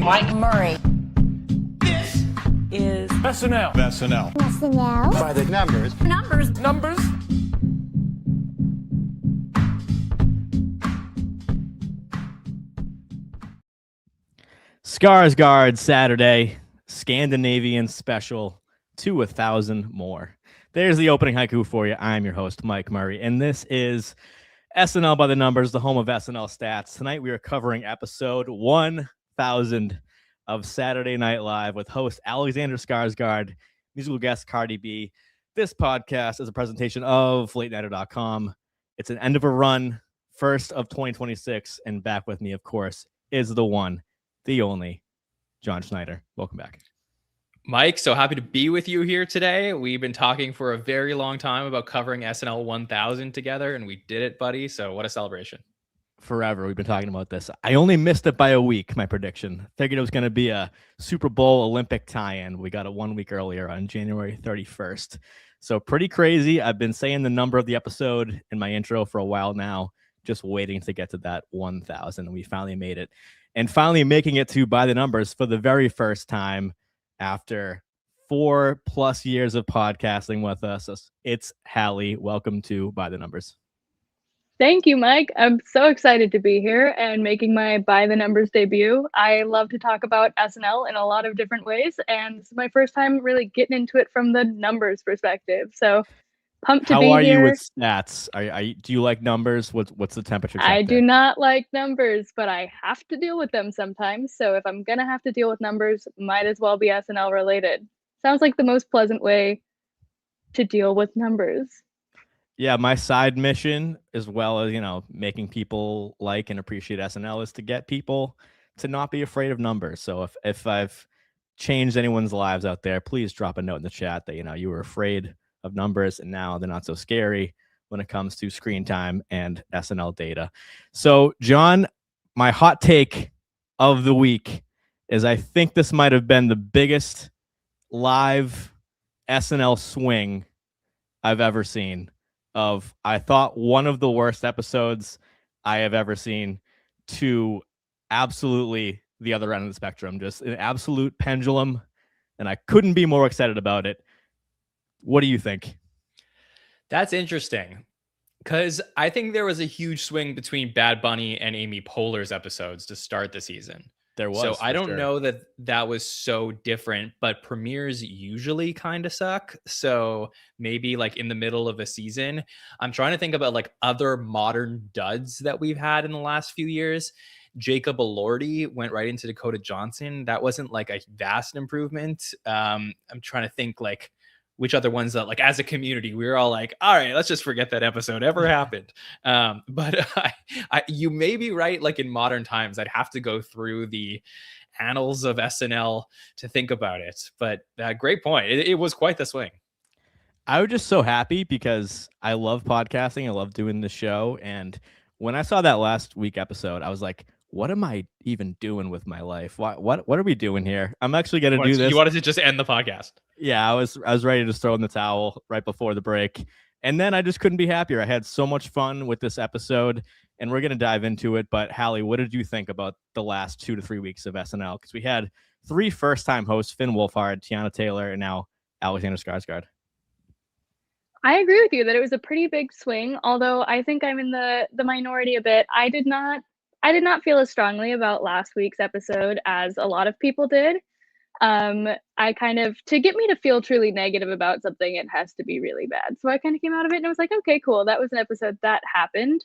Mike Murray. This is SNL. SNL. By the numbers. Numbers. Skarsgard Saturday, Scandinavian special to 1,000 more. There's the opening haiku for you. I'm your host, Mike Murray, and this is SNL By The Numbers, the home of SNL stats. Tonight we are covering episode 1,000 of Saturday Night Live with host Alexander Skarsgård, musical guest Cardi B. This podcast is a presentation of LateNighter.com. It's an end of a run, first of 2026, and back with me, of course, is the one, the only, Jon Schneider. Welcome back. Mike, so happy to be with you here today. We've been talking for a very long time about covering SNL 1000 together, and we did it, buddy. So what a celebration. Forever, we've been talking about this. I only missed it by a week, my prediction. Figured it was going to be a Super Bowl Olympic tie-in. We got it 1 week earlier on January 31st. So pretty crazy. I've been saying the number of the episode in my intro for a while now, just waiting to get to that 1,000. And we finally made it. And finally making it to By The Numbers for the very first time after 4+ years of podcasting with us. It's Halle. Welcome to By The Numbers. Thank you, Mike. I'm so excited to be here and making my By The Numbers debut. I love to talk about SNL in a lot of different ways, and this is my first time really getting into it from the numbers perspective. So pumped to be here. How are you with stats? Do you like numbers? What's the temperature check I there? do not like numbers, but I have to deal with them sometimes. So if I'm going to have to deal with numbers, might as well be SNL related. Sounds like the most pleasant way to deal with numbers. Yeah, my side mission, as well as, making people like and appreciate SNL, is to get people to not be afraid of numbers. So if I've changed anyone's lives out there, please drop a note in the chat that, you were afraid of numbers and now they're not so scary when it comes to screen time and SNL data. So, John, my hot take of the week is I think this might have been the biggest live SNL swing I've ever seen. I thought one of the worst episodes I have ever seen to absolutely the other end of the spectrum, just an absolute pendulum, and I couldn't be more excited about it. What do you think? That's interesting, because I think there was a huge swing between Bad Bunny and Amy Poehler's episodes to start the season. There was. So I don't know that was so different, but premieres usually kind of suck. So maybe like in the middle of a season, I'm trying to think about like other modern duds that we've had in the last few years. Jacob Elordi went right into Dakota Johnson. That wasn't like a vast improvement. I'm trying to think like which other ones that, like, as a community, we were all like, all right, let's just forget that episode ever happened. But you may be right. Like in modern times, I'd have to go through the annals of SNL to think about it. But great point. It was quite the swing. I was just so happy because I love podcasting. I love doing the show. And when I saw that last week episode, I was like, what am I even doing with my life? What are we doing here? I'm actually going to do this. You wanted to just end the podcast. Yeah, I was ready to just throw in the towel right before the break. And then I just couldn't be happier. I had so much fun with this episode, and we're going to dive into it. But Halle, what did you think about the last 2 to 3 weeks of SNL? Because we had 3 first-time hosts, Finn Wolfhard, Tiana Taylor, and now Alexander Skarsgård. I agree with you that it was a pretty big swing, although I think I'm in the minority a bit. I did not feel as strongly about last week's episode as a lot of people did. I kind of, to get me to feel truly negative about something, it has to be really bad. So I kind of came out of it and I was like, okay, cool. That was an episode that happened.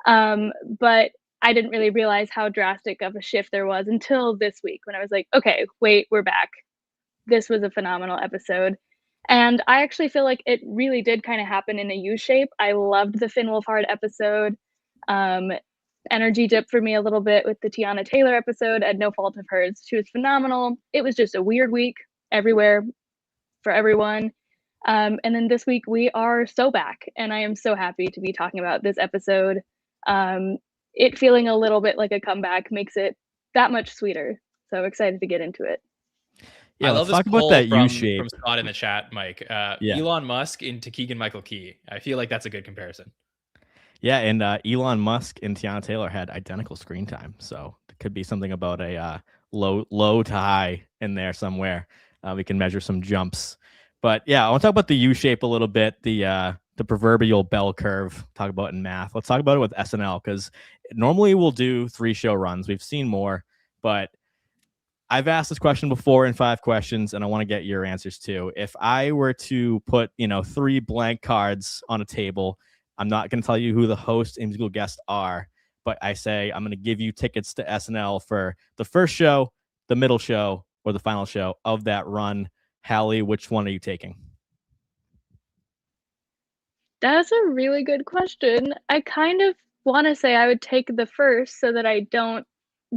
But I didn't really realize how drastic of a shift there was until this week when I was like, okay, wait, we're back. This was a phenomenal episode. And I actually feel like it really did kind of happen in a U-shape. I loved the Finn Wolfhard episode. Energy dipped for me a little bit with the Tiana Taylor episode at no fault of hers. She was phenomenal. It was just a weird week everywhere for everyone. And then this week we are so back, and I am so happy to be talking about this episode. It feeling a little bit like a comeback makes it that much sweeter. So excited to get into it. Yeah, I love let's this talk about poll that from U-shape. Scott in the chat, Mike. Elon Musk into Keegan-Michael Key. I feel like that's a good comparison. Yeah, and Elon Musk and Tiana Taylor had identical screen time, so it could be something about a low to high in there somewhere. We can measure some jumps. But yeah, I want to talk about the U shape a little bit, the proverbial bell curve. Talk about it in math. Let's talk about it with SNL, because normally we'll do 3 show runs. We've seen more, but I've asked this question before in 5 questions, and I want to get your answers too. If I were to put 3 blank cards on a table, I'm not going to tell you who the host and musical guests are, but I say I'm going to give you tickets to SNL for the first show, the middle show, or the final show of that run. Halle, which one are you taking? That's a really good question. I kind of want to say I would take the first so that I don't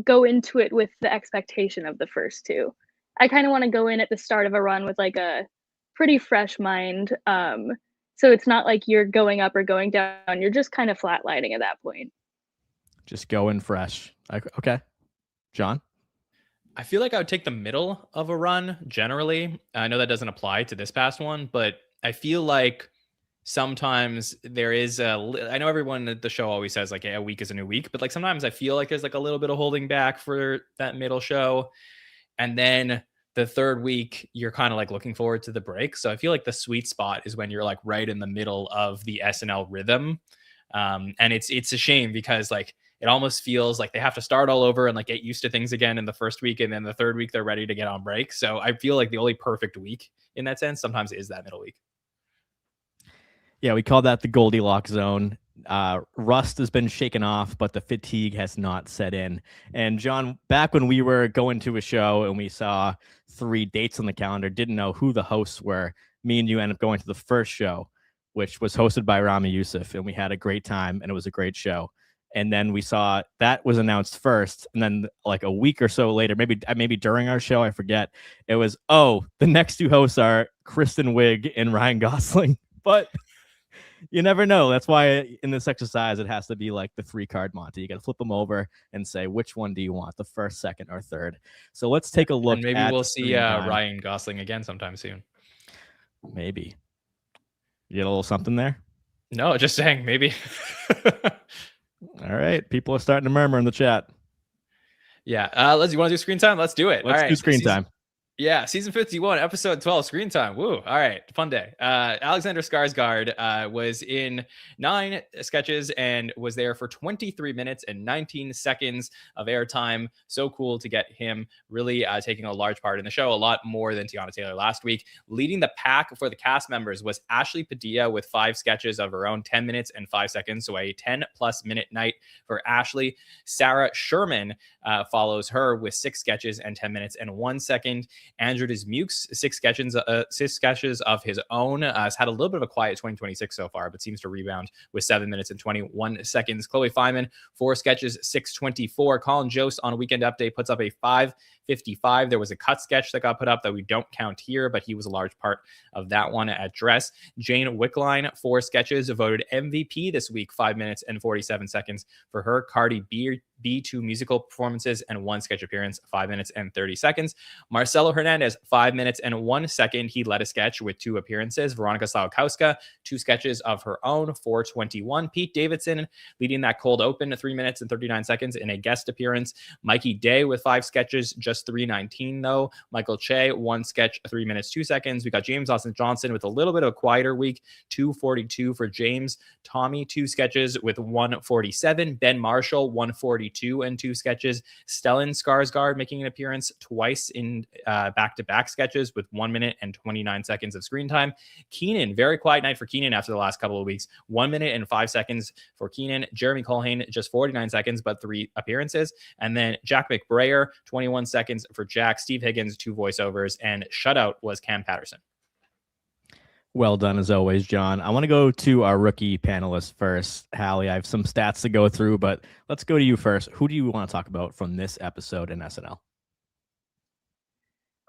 go into it with the expectation of the first 2. I kind of want to go in at the start of a run with like a pretty fresh mind. So it's not like you're going up or going down. You're just kind of flatlining at that point. Just go in fresh. Okay. John? I feel like I would take the middle of a run generally. I know that doesn't apply to this past one, but I feel like sometimes there is I know everyone at the show always says like, a week is a new week, but like sometimes I feel like there's like a little bit of holding back for that middle show. And then the third week, you're kind of like looking forward to the break. So I feel like the sweet spot is when you're like right in the middle of the SNL rhythm. And it's a shame because like it almost feels like they have to start all over and like get used to things again in the first week. And then the third week, they're ready to get on break. So I feel like the only perfect week in that sense sometimes is that middle week. Yeah, we call that the Goldilocks zone. Rust has been shaken off, but the fatigue has not set in. And John, back when we were going to a show and we saw 3 dates on the calendar, didn't know who the hosts were, me and you ended up going to the first show, which was hosted by Rami Youssef, and we had a great time, and it was a great show. And then we saw that was announced first, and then like a week or so later, maybe during our show, I forget, it was, the next 2 hosts are Kristen Wiig and Ryan Gosling. But you never know. That's why in this exercise, it has to be like the 3-card Monty. You got to flip them over and say, which one do you want, the first, second, or third? So let's take a look. And maybe we'll see Ryan Gosling again sometime soon. Maybe. You get a little something there? No, just saying, maybe. All right. People are starting to murmur in the chat. Yeah. You want to do screen time? Let's do it. Let's do screen time. Yeah, season 51, episode 12, screen time. Woo. All right, fun day. Alexander Skarsgård was in 9 sketches and was there for 23 minutes and 19 seconds of airtime. So cool to get him really taking a large part in the show, a lot more than Tiana Taylor last week. Leading the pack for the cast members was Ashley Padilla with 5 sketches of her own, 10 minutes and 5 seconds, so a 10-plus minute night for Ashley. Sarah Sherman follows her with 6 sketches and 10 minutes and 1 second. Andrew Dismukes, 6 sketches of his own. Has had a little bit of a quiet 2026 so far, but seems to rebound with 7 minutes and 21 seconds. Chloe Feynman, 4 sketches, 6:24. Colin Jost on a Weekend Update puts up a 5:55. There was a cut sketch that got put up that we don't count here, but he was a large part of that one at Dress. Jane Wickline, 4 sketches, voted MVP this week, 5 minutes and 47 seconds for her. Cardi B, 2 musical performances and 1 sketch appearance, 5 minutes and 30 seconds. Marcelo Hernandez, 5 minutes and 1 second. He led a sketch with 2 appearances. Veronica Slawkowska, 2 sketches of her own, 4:21. Pete Davidson leading that cold open, 3 minutes and 39 seconds in a guest appearance. Mikey Day with 5 sketches, just 3:19 though. Michael Che, 1 sketch, 3 minutes, 2 seconds. We got James Austin Johnson with a little bit of a quieter week, 2:42 for James. Tommy, 2 sketches with 1:47. Ben Marshall, 1:42 and 2 sketches. Stellan Skarsgård making an appearance twice in back-to-back sketches with 1 minute and 29 seconds of screen time. Keenan, very quiet night for Keenan after the last couple of weeks. 1 minute and 5 seconds for Keenan. Jeremy Colhane, just 49 seconds, but 3 appearances. And then Jack McBrayer, 21 seconds for Jack. Steve Higgins, 2 voiceovers. And shutout was Cam Patterson. Well done, as always, John. I want to go to our rookie panelists first. Halle, I have some stats to go through, but let's go to you first. Who do you want to talk about from this episode in SNL?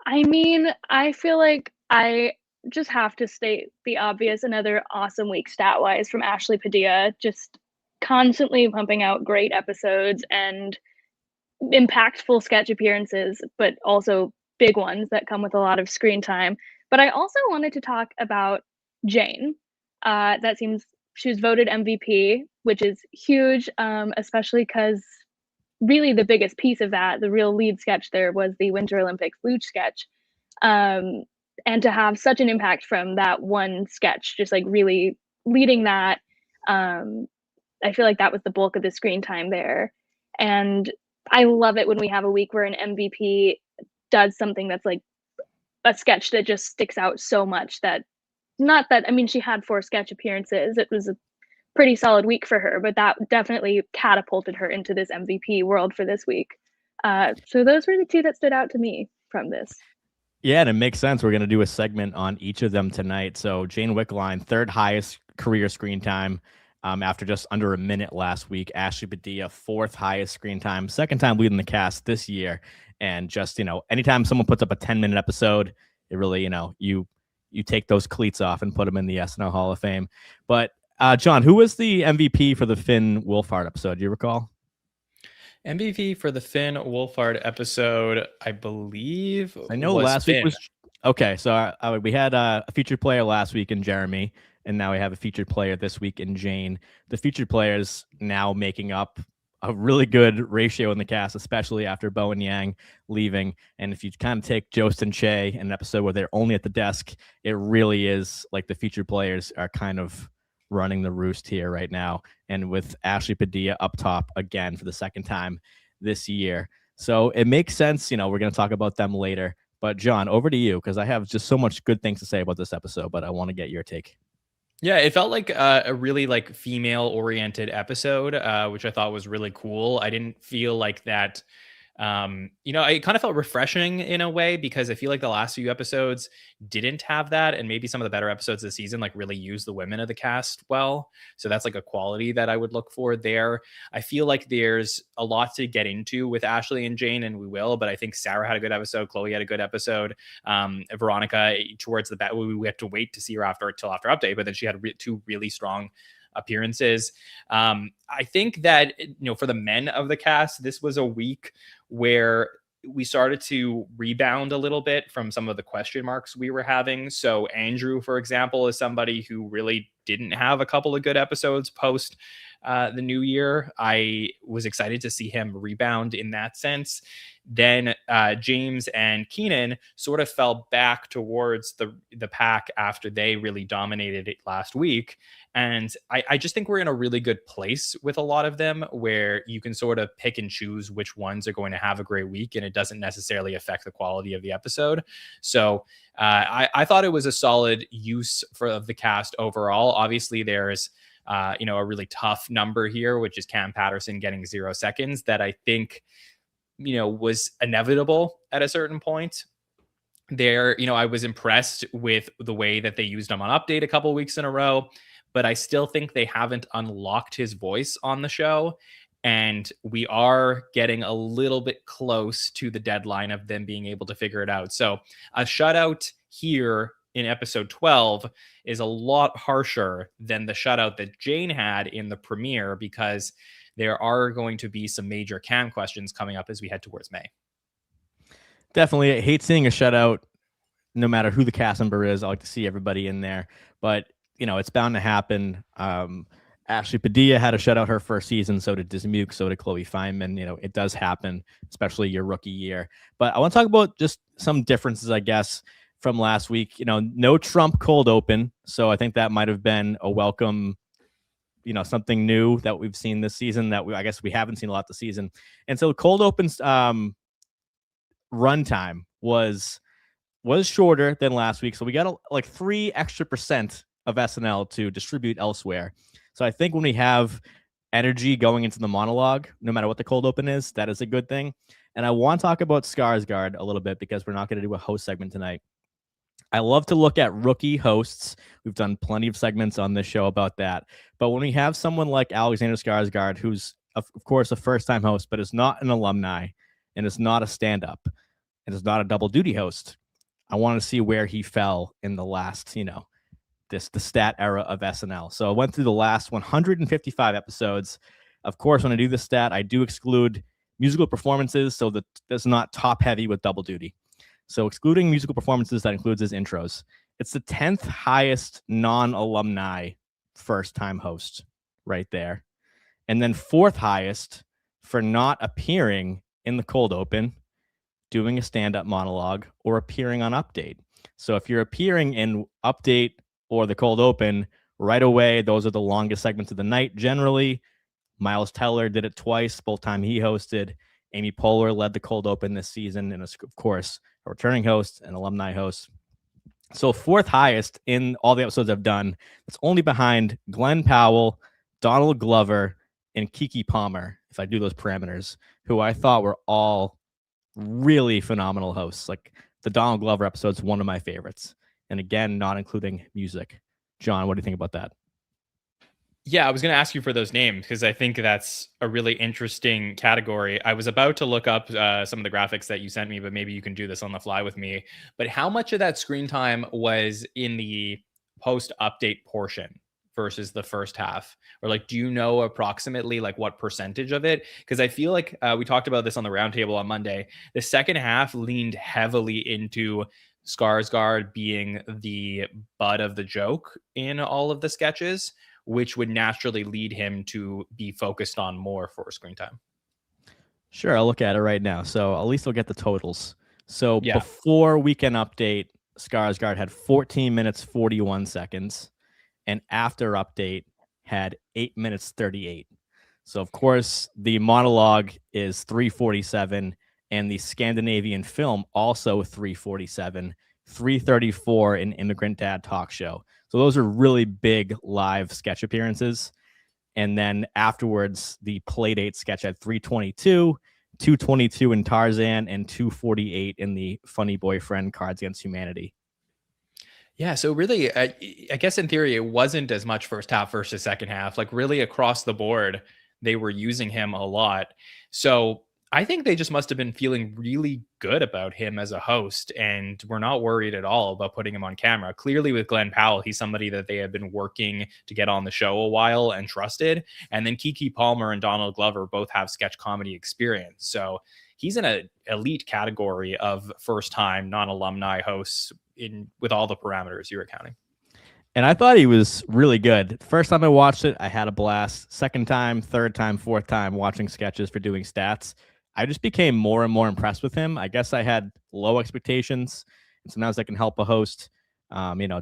I mean, I feel like I just have to state the obvious. Another awesome week stat-wise from Ashley Padilla, just constantly pumping out great episodes and impactful sketch appearances, but also big ones that come with a lot of screen time. But I also wanted to talk about Jane. She was voted MVP, which is huge, especially because really the biggest piece of that, the real lead sketch there was the Winter Olympics luge sketch. And to have such an impact from that one sketch, just like really leading that, I feel like that was the bulk of the screen time there. And I love it when we have a week where an MVP does something that's like a sketch that just sticks out so much that, not that, I mean, she had 4 sketch appearances. It was a pretty solid week for her, but that definitely catapulted her into this MVP world for this week. So those were the 2 that stood out to me from this. Yeah, and it makes sense. We're going to do a segment on each of them tonight. So Jane Wickline, 3rd highest career screen time after just under a minute last week. Ashley Padilla, 4th highest screen time, 2nd time leading the cast this year. And just, anytime someone puts up a 10-minute episode, it really, you take those cleats off and put them in the SNL Hall of Fame. But John, who was the MVP for the Finn Wolfhard episode? Do you recall? MVP for the Finn Wolfhard episode, I believe. I know last week was okay. So we had a featured player last week in Jeremy, and now we have a featured player this week in Jane. The featured players now making up a really good ratio in the cast, especially after Bo and Yang leaving. And if you kind of take Jost and Che in an episode where they're only at the desk, it really is like the featured players are kind of running the roost here right now. And with Ashley Padilla up top again for the 2nd time this year. So it makes sense. We're going to talk about them later. But John, over to you, because I have just so much good things to say about this episode, but I want to get your take. Yeah, it felt like a really like female-oriented episode, which I thought was really cool. I didn't feel like that. It kind of felt refreshing in a way, because I feel like the last few episodes didn't have that, and maybe some of the better episodes this season like really use the women of the cast well. So that's like a quality that I would look for there. I feel like there's a lot to get into with Ashley and Jane, and we will, but I think Sarah had a good episode, Chloe had a good episode, Veronica towards the back, we have to wait to see her till after update, but then she had 2 really strong appearances. I think that, for the men of the cast, this was a week where we started to rebound a little bit from some of the question marks we were having. So Andrew, for example, is somebody who really didn't have a couple of good episodes post the new year. I was excited to see him rebound in that sense. Then James and Keenan sort of fell back towards the pack after they really dominated it last week. And I just think we're in a really good place with a lot of them, where you can sort of pick and choose which ones are going to have a great week, and it doesn't necessarily affect the quality of the episode. So I thought it was a solid use of the cast overall. Obviously, there's a really tough number here, which is Cam Patterson getting 0 seconds, that I think was inevitable at a certain point. There, I was impressed with the way that they used him on Update a couple of weeks in a row, but I still think they haven't unlocked his voice on the show. And we are getting a little bit close to the deadline of them being able to figure it out. So a shutout here in episode 12 is a lot harsher than the shutout that Jane had in the premiere, because there are going to be some major Cam questions coming up as we head towards May. Definitely. I hate seeing a shutout no matter who the cast member is. I like to see everybody in there, but it's bound to happen. Ashley Padilla had a shutout her first season. So did Dismuke. So did Chloe Feynman. It does happen, especially your rookie year. But I want to talk about just some differences, I guess, from last week. No Trump cold open. So I think that might have been a welcome, something new that we've seen this season that I guess we haven't seen a lot this season. And so cold opens runtime was shorter than last week. So we got like 3 extra % of SNL to distribute elsewhere. So I think when we have energy going into the monologue, no matter what the cold open is, that is a good thing. And I want to talk about Skarsgård a little bit, because we're not going to do a host segment tonight. I love to look at rookie hosts. We've done plenty of segments on this show about that. But when we have someone like Alexander Skarsgård, who's, of course, a first-time host, but is not an alumni, and is not a stand-up, and is not a double duty host, I want to see where he fell in the last, the stat era of SNL. So I went through the last 155 episodes. Of course, when I do the stat, I do exclude musical performances, so that's not top-heavy with double duty. So excluding musical performances, that includes his intros. It's the 10th highest non-alumni first-time host right there. And then 4th highest for not appearing in the cold open, doing a stand-up monologue, or appearing on Update. So if you're appearing in Update or the cold open, right away, those are the longest segments of the night generally. Miles Teller did it twice, both time he hosted. Amy Poehler led the cold open this season, and of course, a returning host and alumni host. So fourth highest in all the episodes I've done. It's only behind Glenn Powell, Donald Glover, and Keke Palmer, if I do those parameters, who I thought were all really phenomenal hosts. Like the Donald Glover episode is one of my favorites. And again, not including music. John, what do you think about that? Yeah, I was going to ask you for those names because I think that's a really interesting category. I was about to look up some of the graphics that you sent me, but maybe you can do this on the fly with me. But how much of that screen time was in the post-update portion versus the first half? Or like, do you know approximately like what percentage of it? Because I feel like we talked about this on the roundtable on Monday. The second half leaned heavily into Skarsgård being the butt of the joke in all of the sketches, which would naturally lead him to be focused on more for screen time. Sure, I'll look at it right now. So at least I'll get the totals. So Yeah. before Weekend Update, Skarsgård had 14 minutes, 41 seconds. And after Update had 8 minutes, 38. So, of course, the monologue is 3:47, and the Scandinavian film also 3:47, 3:34 in Immigrant Dad Talk Show. So those are really big live sketch appearances. And then afterwards, the Playdate sketch had 3:22, 2:22 in Tarzan, and 2:48 in the Funny Boyfriend Cards Against Humanity. Yeah, so really, I guess in theory, it wasn't as much first half versus second half. Like really across the board, they were using him a lot. So I think they just must have been feeling really good about him as a host, and we're not worried at all about putting him on camera. Clearly with Glenn Powell, he's somebody that they have been working to get on the show a while and trusted. And then Keke Palmer and Donald Glover both have sketch comedy experience. So he's in an elite category of first-time non-alumni hosts with all the parameters you were counting. And I thought he was really good. First time I watched it, I had a blast. Second time, third time, fourth time watching sketches for doing stats, I just became more and more impressed with him. I guess I had low expectations, and sometimes I can help a host,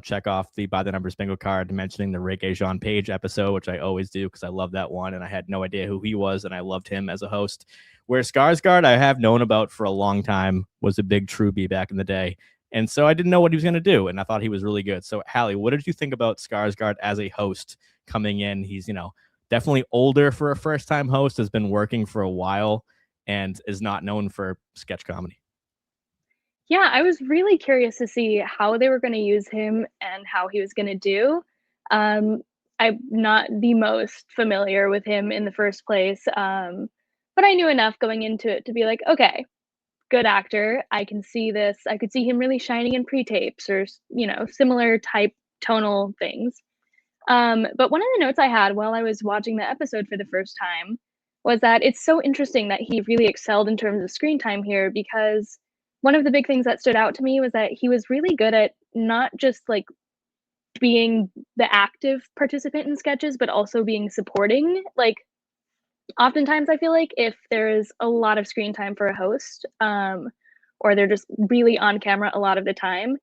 check off the By the Numbers bingo card mentioning the Regé-Jean Page episode, which I always do because I love that one, and I had no idea who he was, and I loved him as a host. Where Skarsgård, I have known about for a long time, was a big Truby back in the day. And so I didn't know what he was going to do, and I thought he was really good. So, Halle, what did you think about Skarsgård as a host coming in? He's, definitely older for a first-time host, has been working for a while, and is not known for sketch comedy. Yeah, I was really curious to see how they were going to use him and how he was going to do. I'm not the most familiar with him in the first place, but I knew enough going into it to be like, okay, good actor. I can see this. I could see him really shining in pre-tapes or, similar type tonal things. But one of the notes I had while I was watching the episode for the first time was that it's so interesting that he really excelled in terms of screen time here, because one of the big things that stood out to me was that he was really good at not just like being the active participant in sketches, but also being supporting. Like oftentimes I feel like if there is a lot of screen time for a host, or they're just really on camera a lot of the time,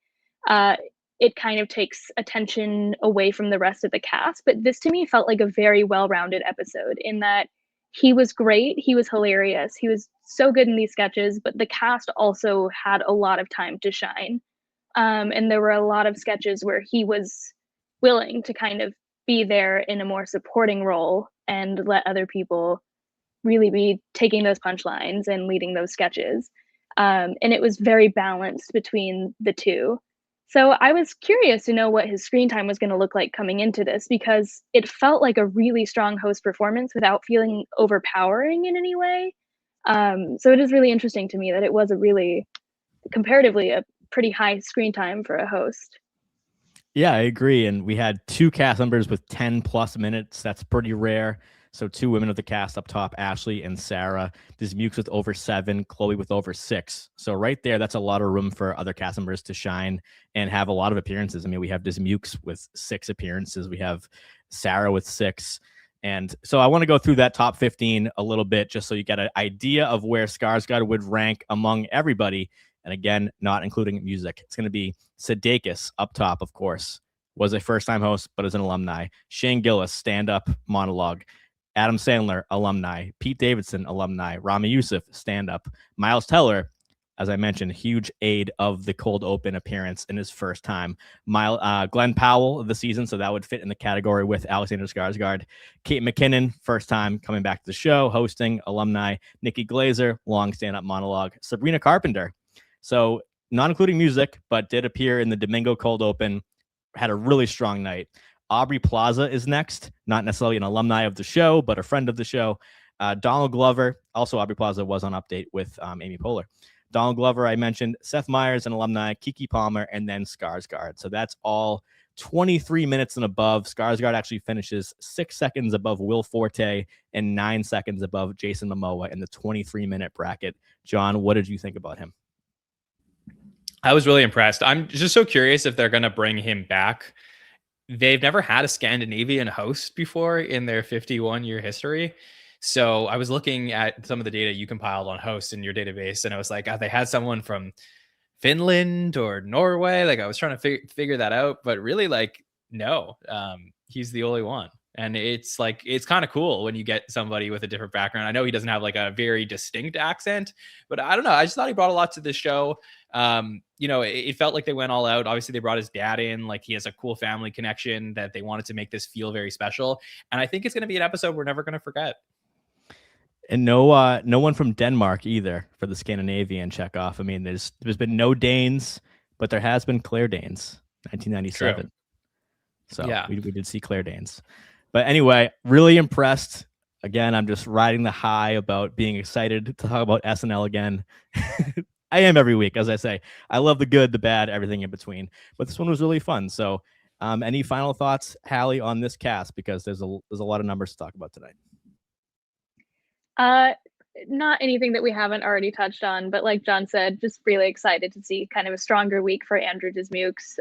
it kind of takes attention away from the rest of the cast. But this to me felt like a very well-rounded episode in that he was great, he was hilarious, he was so good in these sketches, but the cast also had a lot of time to shine. And there were a lot of sketches where he was willing to kind of be there in a more supporting role and let other people really be taking those punchlines and leading those sketches. And it was very balanced between the two. So I was curious to know what his screen time was going to look like coming into this, because it felt like a really strong host performance without feeling overpowering in any way. So it is really interesting to me that it was comparatively a pretty high screen time for a host. Yeah, I agree. And we had two cast members with 10 plus minutes. That's pretty rare. So two women of the cast up top, Ashley and Sarah. Dismukes with over 7, Chloe with over 6. So right there, that's a lot of room for other cast members to shine and have a lot of appearances. I mean, we have Dismukes with 6 appearances. We have Sarah with 6. And so I want to go through that top 15 a little bit just so you get an idea of where Skarsgård would rank among everybody. And again, not including music. It's going to be Sudeikis up top, of course, was a first-time host, but is an alumni. Shane Gillis, stand-up monologue. Adam Sandler, alumni. Pete Davidson, alumni. Rami Youssef, stand-up. Miles Teller, as I mentioned, huge aid of the cold open appearance in his first time. Glenn Powell of the season, so that would fit in the category with Alexander Skarsgård. Kate McKinnon, first time coming back to the show, hosting, alumni. Nikki Glazer, long stand-up monologue. Sabrina Carpenter, so not including music, but did appear in the Domingo cold open, had a really strong night. Aubrey Plaza is next, not necessarily an alumni of the show, but a friend of the show. Donald Glover, also Aubrey Plaza was on Update with Amy Poehler. Donald Glover, I mentioned. Seth Meyers, an alumni. Kiki Palmer, and then Skarsgård. So that's all 23 minutes and above. Skarsgård actually finishes 6 seconds above Will Forte and 9 seconds above Jason Momoa in the 23-minute bracket. John, what did you think about him? I was really impressed. I'm just so curious if they're going to bring him back. They've never had a Scandinavian host before in their 51-year history. So I was looking at some of the data you compiled on hosts in your database, and I was like, they had someone from Finland or Norway. Like I was trying to figure that out, but really like, no, he's the only one. And it's like, it's kind of cool when you get somebody with a different background. I know he doesn't have like a very distinct accent, but I don't know. I just thought he brought a lot to the show. It felt like they went all out. Obviously they brought his dad in, like he has a cool family connection that they wanted to make this feel very special. And I think it's going to be an episode we're never going to forget. And no one from Denmark either for the Scandinavian checkoff. I mean, there's been no Danes, but there has been Claire Danes, 1997. True. So yeah, we did see Claire Danes. But anyway, really impressed. Again, I'm just riding the high about being excited to talk about SNL again. I am every week, as I say. I love the good, the bad, everything in between. But this one was really fun. So any final thoughts, Halle, on this cast? Because there's a lot of numbers to talk about tonight. Not anything that we haven't already touched on, but like John said, just really excited to see kind of a stronger week for Andrew Dismukes.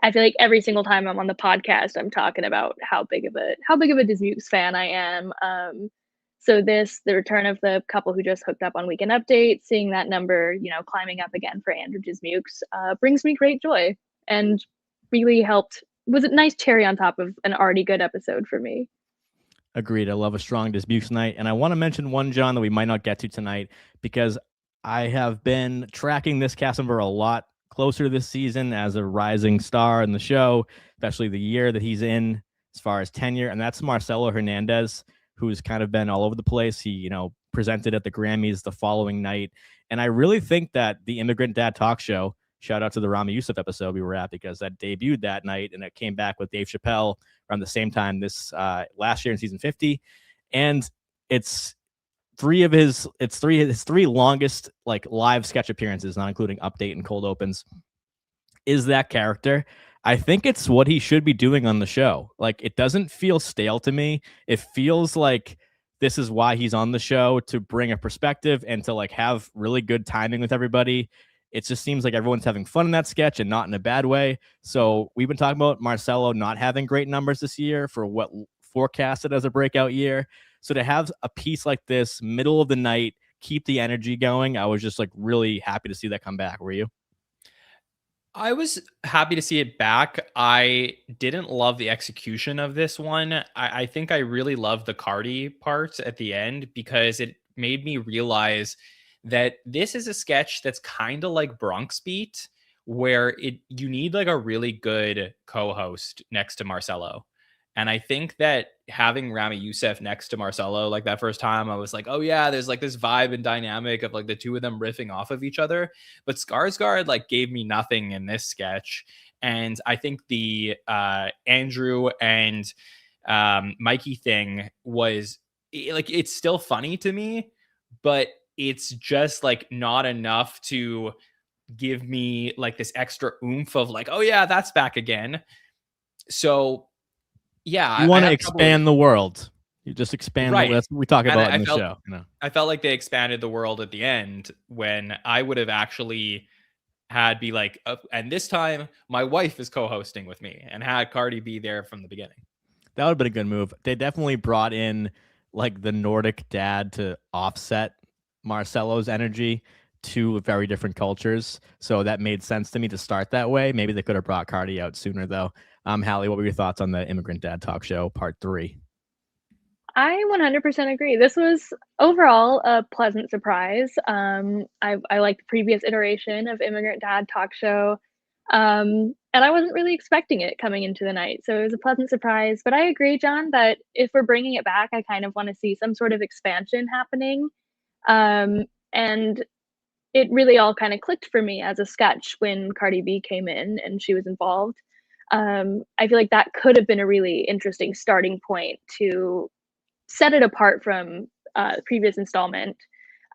I feel like every single time I'm on the podcast, I'm talking about how big of a Dismukes fan I am. So the return of the couple who just hooked up on Weekend Update, seeing that number, climbing up again for Andrew Dismukes, brings me great joy and really was a nice cherry on top of an already good episode for me. Agreed. I love a strong Dismukes night. And I want to mention one, John, that we might not get to tonight because I have been tracking this cast member a lot closer this season as a rising star in the show, especially the year that he's in as far as tenure. And that's Marcelo Hernandez, who's kind of been all over the place. He, presented at the Grammys the following night. And I really think that the Immigrant Dad Talk Show, shout out to the Rami Youssef episode we were at, because that debuted that night and it came back with Dave Chappelle around the same time this last year in season 50. And it's his three longest like live sketch appearances, not including Update and cold opens, is that character. I think it's what he should be doing on the show. Like, it doesn't feel stale to me. It feels like this is why he's on the show, to bring a perspective and to like have really good timing with everybody. It just seems like everyone's having fun in that sketch and not in a bad way. So we've been talking about Marcelo not having great numbers this year for what forecasted as a breakout year. So to have a piece like this, middle of the night, keep the energy going, I was just like really happy to see that come back. Were you? I was happy to see it back. I didn't love the execution of this one. I think I really loved the Cardi part at the end because it made me realize that this is a sketch that's kind of like Bronx Beat, where you need like a really good co-host next to Marcelo. And I think that having Rami Youssef next to Marcelo, like that first time, I was like, oh yeah, there's like this vibe and dynamic of like the two of them riffing off of each other. But Skarsgård like gave me nothing in this sketch. And I think the Andrew and Mikey thing was like, it's still funny to me, but it's just like not enough to give me like this extra oomph of like, oh yeah, that's back again. So yeah, you want to expand the world. You just expand right. That's what we talk about in the show. I felt like they expanded the world at the end when I would have actually had be like, and this time my wife is co-hosting with me, and had Cardi B there from the beginning. That would have been a good move. They definitely brought in like the Nordic dad to offset Marcello's energy, two very different cultures. So that made sense to me to start that way. Maybe they could have brought Cardi out sooner though. Hallie, what were your thoughts on the Immigrant Dad Talk Show Part 3? I 100% agree. This was overall a pleasant surprise. I like the previous iteration of Immigrant Dad Talk Show, and I wasn't really expecting it coming into the night, so it was a pleasant surprise. But I agree, John, that if we're bringing it back, I kind of want to see some sort of expansion happening. And it really all kind of clicked for me as a sketch when Cardi B came in and she was involved. I feel like that could have been a really interesting starting point to set it apart from the previous installment.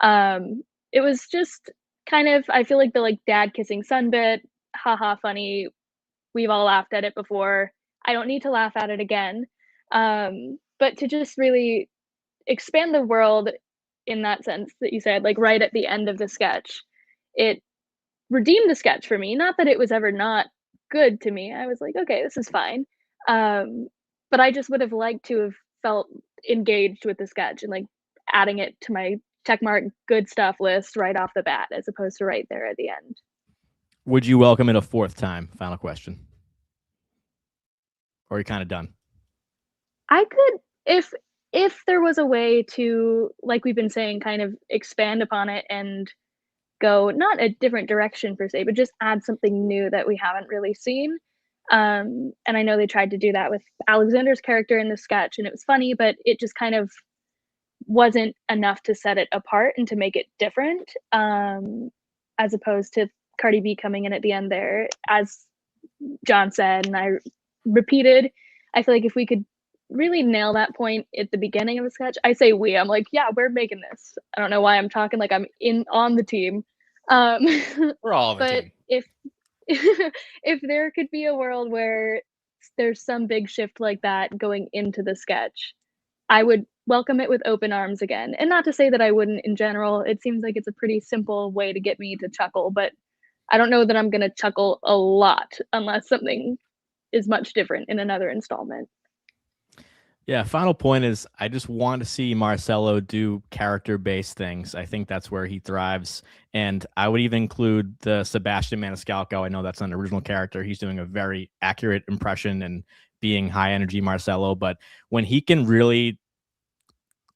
It was just kind of, I feel like the like dad kissing son bit, haha, funny. We've all laughed at it before. I don't need to laugh at it again. But to just really expand the world in that sense that you said, like right at the end of the sketch, it redeemed the sketch for me. Not that it was ever not good to me. I was like, okay, this is fine. But I just would have liked to have felt engaged with the sketch and like adding it to my checkmark good stuff list right off the bat as opposed to right there at the end. Would you welcome it a fourth time? Final question. Or are you kind of done? I could, if there was a way to, like we've been saying, kind of expand upon it and go not a different direction per se, but just add something new that we haven't really seen. And I know they tried to do that with Alexander's character in the sketch, and it was funny, but it just kind of wasn't enough to set it apart and to make it different. As opposed to Cardi B coming in at the end there, as John said, and I repeated, I feel like if we could really nail that point at the beginning of the sketch, I say we, I'm like, yeah, we're making this. I don't know why I'm talking like I'm on the team. We're all on the but team. if there could be a world where there's some big shift like that going into the sketch, I would welcome it with open arms again. And not to say that I wouldn't in general. It seems like it's a pretty simple way to get me to chuckle, but I don't know that I'm going to chuckle a lot unless something is much different in another installment. Yeah, final point is I just want to see Marcello do character-based things. I think that's where he thrives. And I would even include the Sebastian Maniscalco. I know that's an original character. He's doing a very accurate impression and being high-energy Marcello. But when he can really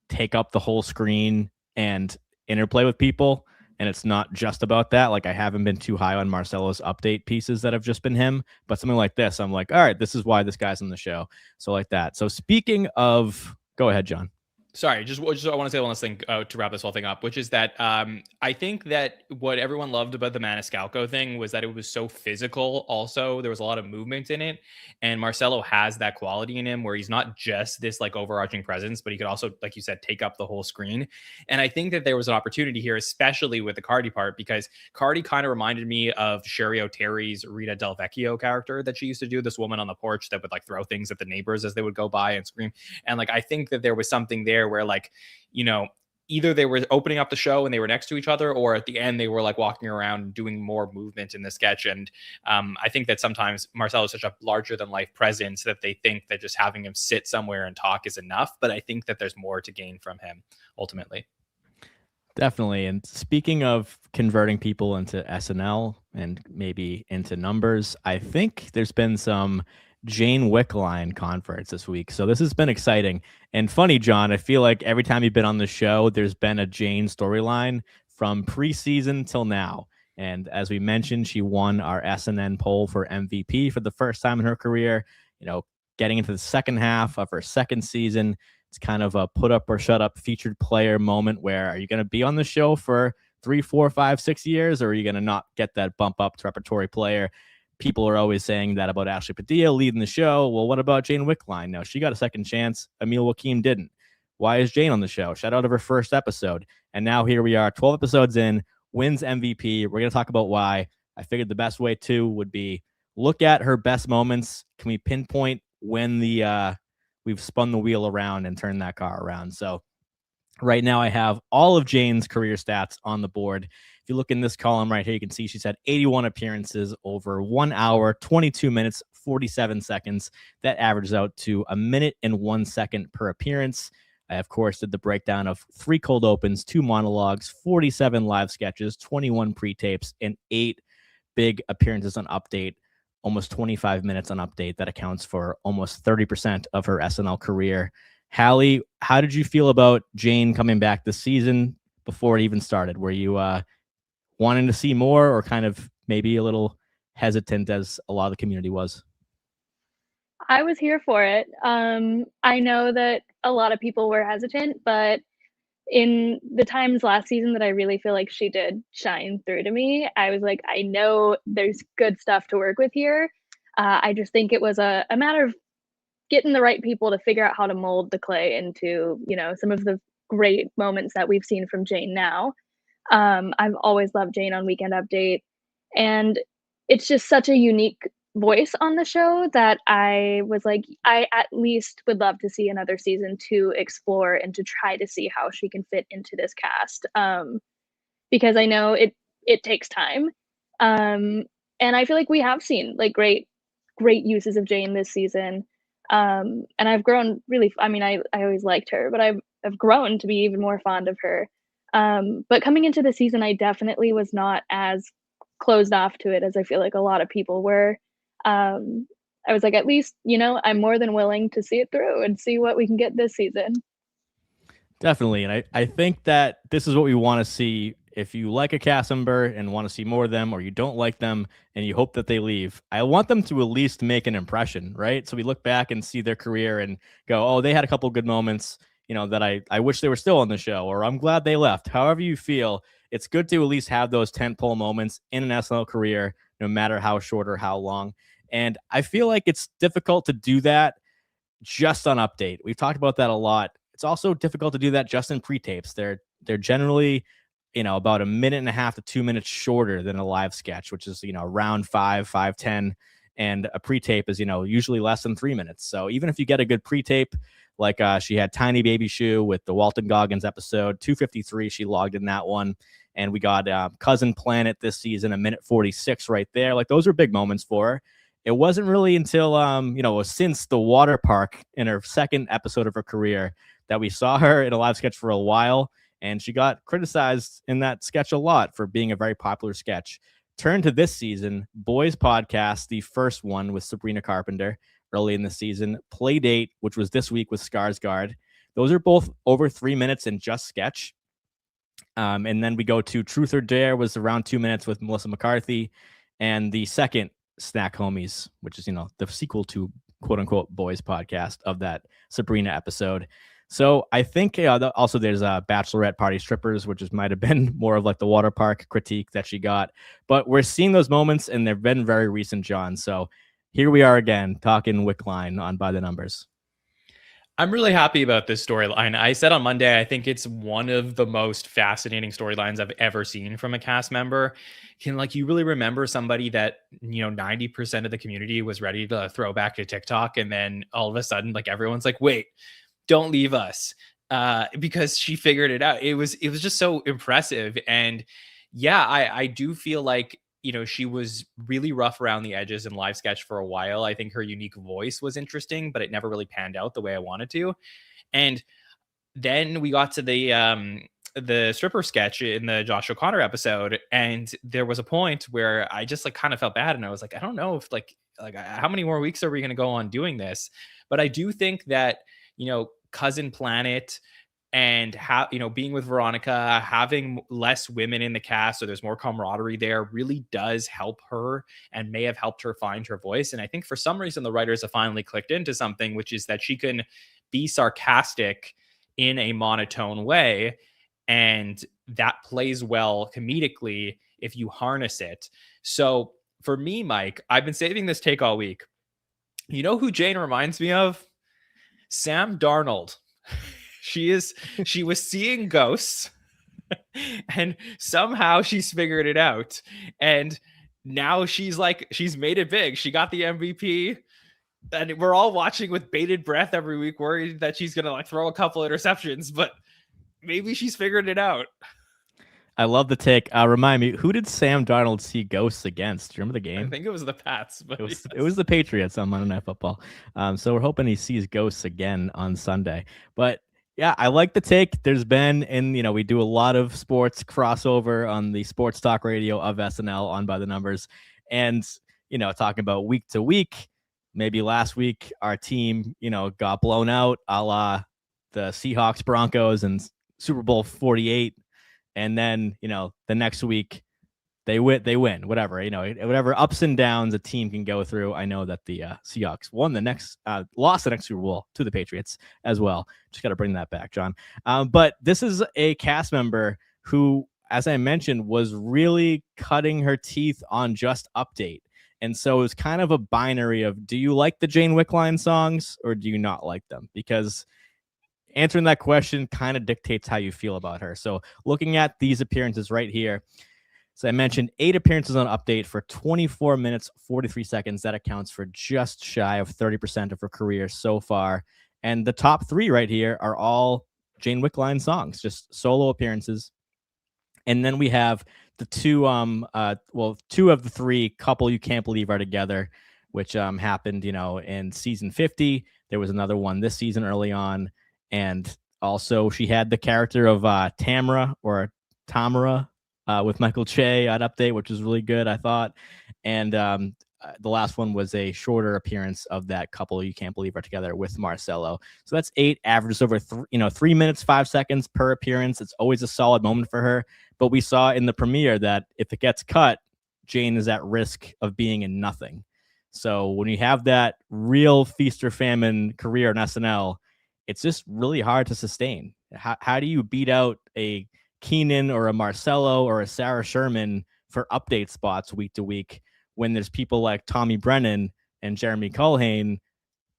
take up the whole screen and interplay with people, and it's not just about that. Like, I haven't been too high on Marcello's update pieces that have just been him, but something like this, I'm like, all right, this is why this guy's on the show. So like that. So speaking of, go ahead, John. Sorry, just I want to say one last thing to wrap this whole thing up, which is that I think that what everyone loved about the Maniscalco thing was that it was so physical. Also, there was a lot of movement in it, and Marcello has that quality in him where he's not just this like overarching presence, but he could also, like you said, take up the whole screen. And I think that there was an opportunity here, especially with the Cardi part, because Cardi kind of reminded me of Sherry O'Terry's Rita Del Vecchio character that she used to do, this woman on the porch that would like throw things at the neighbors as they would go by and scream. And like I think that there was something there where like, you know, either they were opening up the show and they were next to each other, or at the end they were like walking around doing more movement in the sketch. And I think that sometimes Marcello is such a larger than life presence that they think that just having him sit somewhere and talk is enough. But I think that there's more to gain from him ultimately. Definitely. And speaking of converting people into SNL and maybe into numbers, I think there's been some Jane Wickline converts this week. So this has been exciting and funny, John. I feel like every time you've been on the show, there's been a Jane storyline from preseason till now. And as we mentioned, she won our SNN poll for MVP for the first time in her career. You know, getting into the second half of her second season, it's kind of a put up or shut up featured player moment where are you going to be on the show for 3, 4, 5, 6 years, or are you going to not get that bump up to repertory player? People are always saying that about Ashley Padilla leading the show. Well, what about Jane Wickline? No, she got a second chance. Emil Wakim didn't. Why is Jane on the show? Shout out of her first episode. And now here we are, 12 episodes in, wins MVP. We're going to talk about why. I figured the best way to would be look at her best moments. Can we pinpoint when we've spun the wheel around and turned that car around? So right now I have all of Jane's career stats on the board. If you look in this column right here, you can see she's had 81 appearances over 1 hour, 22 minutes, 47 seconds. That averages out to 1 minute and 1 second per appearance. I, of course, did the breakdown of 3 cold opens, 2 monologues, 47 live sketches, 21 pre-tapes, and 8 big appearances on Update, almost 25 minutes on Update. That accounts for almost 30% of her SNL career. Halle, how did you feel about Jane coming back this season before it even started? Were you wanting to see more, or kind of maybe a little hesitant as a lot of the community was? I was here for it. I know that a lot of people were hesitant, but in the times last season that I really feel like she did shine through to me, I was like, I know there's good stuff to work with here. I just think it was a matter of getting the right people to figure out how to mold the clay into, some of the great moments that we've seen from Jane now. I've always loved Jane on Weekend Update, and it's just such a unique voice on the show that I was like, I at least would love to see another season to explore and to try to see how she can fit into this cast. Because I know it takes time. And I feel like we have seen like great uses of Jane this season. And I've grown really, I always liked her, but I've grown to be even more fond of her. But coming into the season, I definitely was not as closed off to it as I feel like a lot of people were. I was like, at least, I'm more than willing to see it through and see what we can get this season. Definitely. And I think that this is what we want to see. If you like a cast member and want to see more of them, or you don't like them and you hope that they leave, I want them to at least make an impression, right? So we look back and see their career and go, oh, they had a couple good moments, that I wish they were still on the show, or I'm glad they left. However you feel, it's good to at least have those tentpole moments in an SNL career, no matter how short or how long. And I feel like it's difficult to do that just on Update. We've talked about that a lot. It's also difficult to do that just in pre-tapes. They're generally, about 1.5 to 2 minutes shorter than a live sketch, which is, around 5:10. And a pre-tape is, usually less than 3 minutes. So even if you get a good pre-tape, like she had Tiny Baby Shoe with the Walton Goggins episode, 2:53, she logged in that one. And we got Cousin Planet this season, 1:46 right there. Like, those are big moments for her. It wasn't really until, since the water park in her second episode of her career that we saw her in a live sketch for a while. And she got criticized in that sketch a lot for being a very popular sketch. Turn to this season, Boys Podcast, the first one with Sabrina Carpenter early in the season. Playdate, which was this week with Skarsgård. Those are both over 3 minutes in just sketch. And then we go to Truth or Dare, was around 2 minutes with Melissa McCarthy. And the second, Snack Homies, which is, the sequel to quote unquote Boys Podcast of that Sabrina episode. So I think also there's a Bachelorette Party Strippers, which might have been more of like the water park critique that she got. But we're seeing those moments, and they've been very recent, John. So here we are again, talking Wickline on By the Numbers. I'm really happy about this storyline. I said on Monday, I think it's one of the most fascinating storylines I've ever seen from a cast member. You really remember somebody that, 90% of the community was ready to throw back to TikTok. And then all of a sudden, everyone's like, wait, don't leave us, because she figured it out. It was just so impressive. And yeah, I do feel like, she was really rough around the edges in live sketch for a while. I think her unique voice was interesting, but it never really panned out the way I wanted to. And then we got to the stripper sketch in the Josh O'Connor episode, and there was a point where I just kind of felt bad, and I was like, I don't know if how many more weeks are we going to go on doing this? But I do think that, Cousin Planet and being with Veronica, having less women in the cast, so there's more camaraderie there, really does help her and may have helped her find her voice. And I think for some reason the writers have finally clicked into something, which is that she can be sarcastic in a monotone way, and that plays well comedically if you harness it. So for me, Mike, I've been saving this take all week. You know who Jane reminds me of? Sam Darnold. She was seeing ghosts, and somehow she's figured it out. And now she's made it big. She got the MVP, and we're all watching with bated breath every week, worried that she's going to throw a couple interceptions, but maybe she's figured it out. I love the take. Remind me, who did Sam Darnold see ghosts against? Do you remember the game? I think it was the Pats, but It was the Patriots on Monday Night Football. So we're hoping he sees ghosts again on Sunday. But yeah, I like the take. There's been, and we do a lot of sports crossover on the sports talk radio of SNL on By the Numbers, and talking about week to week. Maybe last week our team, got blown out, a la the Seahawks Broncos and Super Bowl 48, and then the next week they win, whatever, whatever ups and downs a team can go through. I know that the Seahawks lost the next Super Bowl to the Patriots as well. Just got to bring that back, John. But this is a cast member who, as I mentioned, was really cutting her teeth on Just Update. And so it was kind of a binary of, do you like the Jane Wickline songs or do you not like them? Because answering that question kind of dictates how you feel about her. So looking at these appearances right here, so I mentioned 8 appearances on Update for 24 minutes, 43 seconds. That accounts for just shy of 30% of her career so far. And the top 3 right here are all Jane Wickline songs, just solo appearances. And then we have the 2 of the 3 couple you can't believe are together, which happened, in season 50. There was another one this season early on. And also she had the character of Tamara with Michael Che at Update, which was really good, I thought. And the last one was a shorter appearance of that couple you can't believe are together with Marcelo. So that's 8, averages over 3 minutes, 5 seconds per appearance. It's always a solid moment for her. But we saw in the premiere that if it gets cut, Jane is at risk of being in nothing. So when you have that real feast or famine career in SNL, it's just really hard to sustain. How do you beat out a Keenan or a Marcelo or a Sarah Sherman for Update spots week to week when there's people like Tommy Brennan and Jeremy Culhane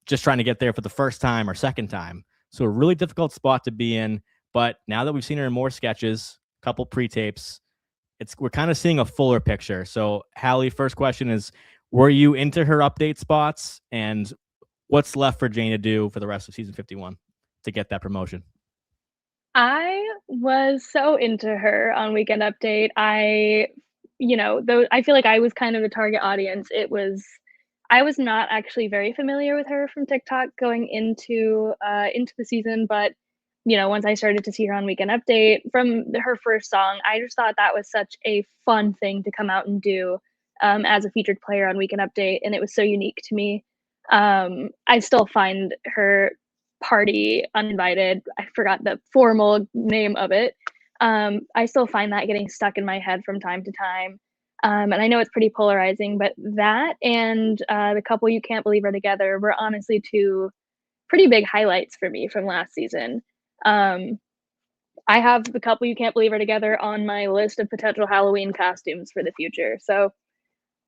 just trying to get there for the first time or second time? So a really difficult spot to be in. But now that we've seen her in more sketches, a couple pre-tapes, we're kind of seeing a fuller picture. So Halle, first question is, were you into her Update spots, and what's left for Jane to do for the rest of season 51 to get that promotion? I was so into her on Weekend Update. I feel like I was kind of the target audience. I was not actually very familiar with her from TikTok going into the season, but once I started to see her on Weekend Update from her first song, I just thought that was such a fun thing to come out and do as a featured player on Weekend Update, and it was so unique to me. I still find her party uninvited, I forgot the formal name of it. I still find that getting stuck in my head from time to time. And I know it's pretty polarizing, but that and the couple you can't believe are together were honestly 2 pretty big highlights for me from last season. I have the couple you can't believe are together on my list of potential Halloween costumes for the future. So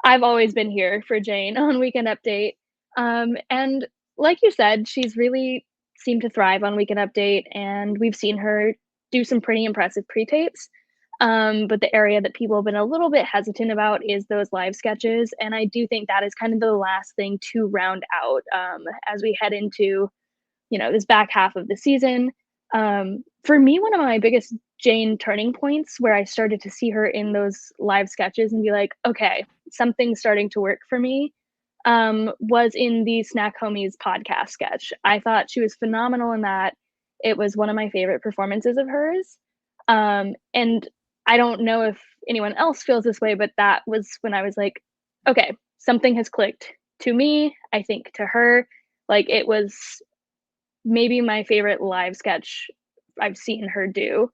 I've always been here for Jane on Weekend Update. And like you said, she's really seemed to thrive on Weekend Update, and we've seen her do some pretty impressive pre-tapes. But the area that people have been a little bit hesitant about is those live sketches. And I do think that is kind of the last thing to round out as we head into, this back half of the season. For me, one of my biggest Jane turning points where I started to see her in those live sketches and be like, okay, something's starting to work for me, was in the Snack Homies podcast sketch. I thought she was phenomenal in that. It was one of my favorite performances of hers. And I don't know if anyone else feels this way, but that was when I was like, okay, something has clicked to me. I think to her, like it was maybe my favorite live sketch I've seen her do.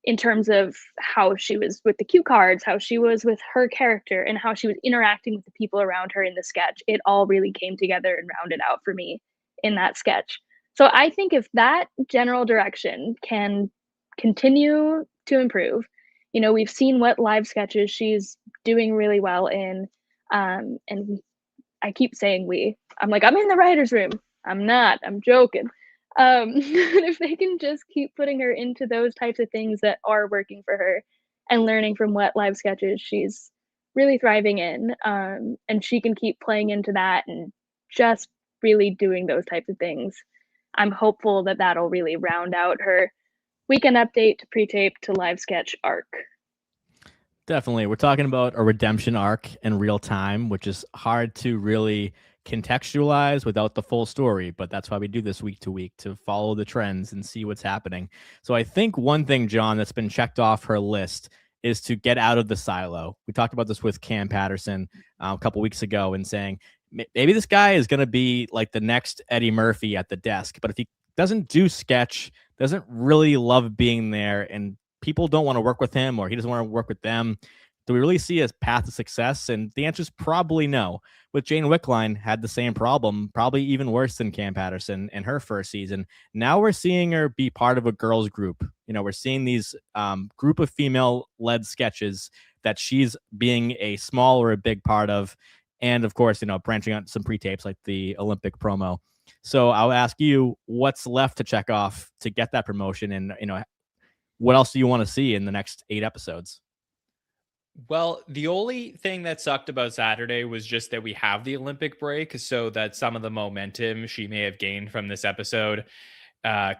In terms of how she was with the cue cards, how she was with her character, and how she was interacting with the people around her in the sketch. It all really came together and rounded out for me in that sketch. So I think if that general direction can continue to improve, we've seen what live sketches she's doing really well in. And I keep saying I'm like, I'm in the writer's room. I'm not, I'm joking. If they can just keep putting her into those types of things that are working for her and learning from what live sketches she's really thriving in, and she can keep playing into that and just really doing those types of things, I'm hopeful that that'll really round out her weekend update to pre-tape to live sketch arc. Definitely. We're talking about a redemption arc in real time, which is hard to really contextualize without the full story. But that's why we do this week to week, to follow the trends and see what's happening. So I think one thing, John, that's been checked off her list is to get out of the silo. We talked about this with Cam Patterson a couple weeks ago and saying, maybe this guy is going to be like the next Eddie Murphy at the desk. But if he doesn't do sketch, doesn't really love being there, and people don't want to work with him or he doesn't want to work with them, do we really see a path to success? And the answer is probably no. With Jane Wickline, had the same problem, probably even worse than Cam Patterson in her first season. Now we're seeing her be part of a girls group. You know, we're seeing these group of female-led sketches that she's being a small or a big part of. And of course, you know, branching out some pre-tapes like the Olympic promo. So I'll ask you, what's left to check off to get that promotion? And, you know, what else do you want to see in the next 8 episodes? Well, the only thing that sucked about Saturday was just that we have the Olympic break, so that some of the momentum she may have gained from this episode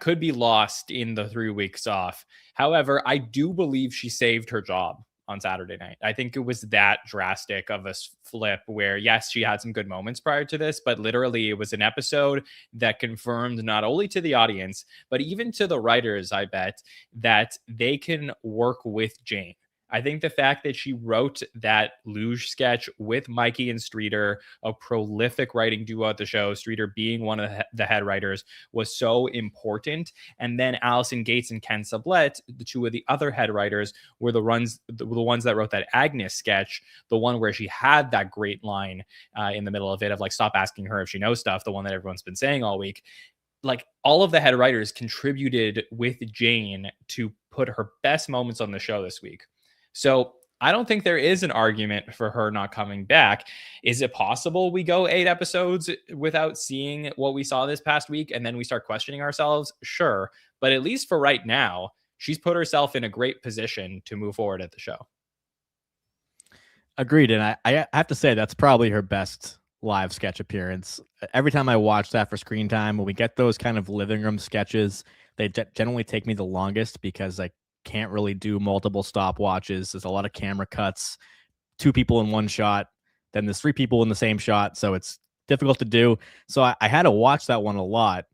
could be lost in the 3 weeks off. However, I do believe she saved her job on Saturday night. I think it was that drastic of a flip where, yes, she had some good moments prior to this, but literally it was an episode that confirmed not only to the audience, but even to the writers, I bet, that they can work with Jane. I think the fact that she wrote that luge sketch with Mikey and Streeter, a prolific writing duo at the show, Streeter being one of the head writers, was so important. And then Allison Gates and Ken Sublette, the two of the other head writers, were the ones that wrote that Agnes sketch, the one where she had that great line in the middle of it of like, stop asking her if she knows stuff, the one that everyone's been saying all week. Like, all of the head writers contributed with Jane to put her best moments on the show this week. So I don't think there is an argument for her not coming back. Is it possible we go 8 episodes without seeing what we saw this past week and then we start questioning ourselves? Sure. But at least for right now, she's put herself in a great position to move forward at the show. Agreed. And I have to say, that's probably her best live sketch appearance. Every time I watch that for screen time, when we get those kind of living room sketches, they generally take me the longest because I can't really do multiple stopwatches. There's a lot of camera cuts, 2 people in one shot, then there's 3 people in the same shot, so it's difficult to do. So I had to watch that one a lot,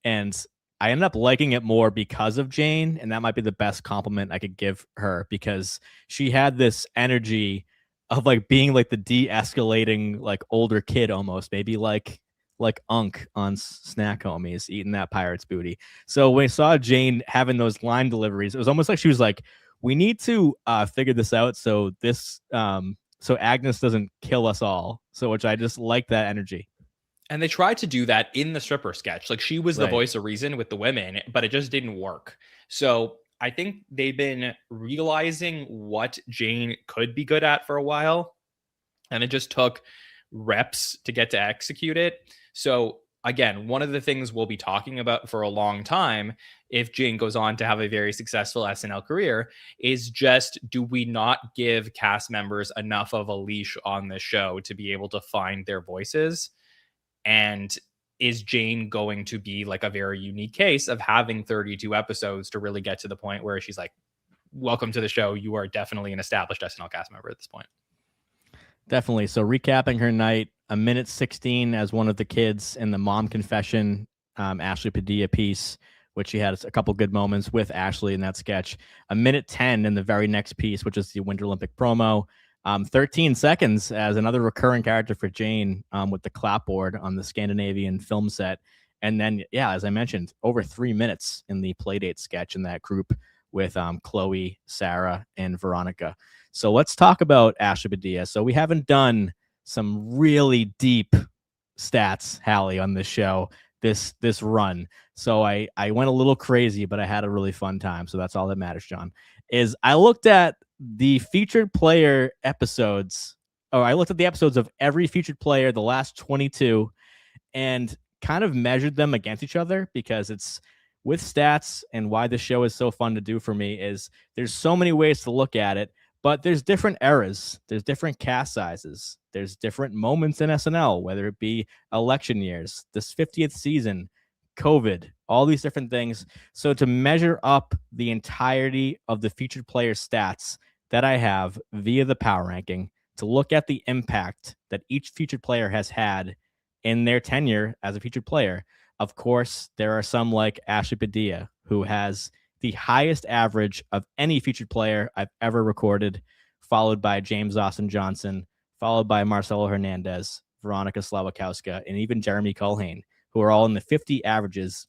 and I ended up liking it more because of Jane, and that might be the best compliment I could give her, because she had this energy of like being like the de-escalating like older kid almost, maybe like Unc on Snack Homies eating that pirate's booty. So when I saw Jane having those line deliveries, it was almost like she was like, we need to figure this out so this so Agnes doesn't kill us all. So which I just like that energy. And they tried to do that in the stripper sketch. Like, she was the voice of reason with the women, but it just didn't work. So I think they've been realizing what Jane could be good at for a while, and it just took reps to get to execute it. So again, one of the things we'll be talking about for a long time, if Jane goes on to have a very successful SNL career, is just, do we not give cast members enough of a leash on the show to be able to find their voices? And is Jane going to be like a very unique case of having 32 episodes to really get to the point where she's like, welcome to the show. You are definitely an established SNL cast member at this point. Definitely. So recapping her night, a minute 16 as one of the kids in the mom confession, Ashley Padilla piece, which she had a couple good moments with Ashley in that sketch. A minute 10 in the very next piece, which is the Winter Olympic promo. 13 seconds as another recurring character for Jane with the clapboard on the Scandinavian film set. And then, yeah, as I mentioned, over 3 minutes in the Playdate sketch in that group with Chloe, Sarah, and Veronica. So let's talk about Ashley Padilla. So we haven't done some really deep stats, Halle, on this show, this run. So I went a little crazy, but I had a really fun time. So that's all that matters, John. Is I looked at the featured player episodes, or I looked at the episodes of every featured player, the last 22, and kind of measured them against each other, because it's with stats, and why the show is so fun to do for me is there's so many ways to look at it, but there's different eras, there's different cast sizes, there's different moments in SNL, whether it be election years, this 50th season, COVID, all these different things. So to measure up the entirety of the featured player stats that I have via the power ranking, to look at the impact that each featured player has had in their tenure as a featured player, of course, there are some like Ashley Padilla, who has the highest average of any featured player I've ever recorded, followed by James Austin Johnson, followed by Marcelo Hernandez, Veronica Slawakowska, and even Jeremy Culhane, who are all in the 50 averages.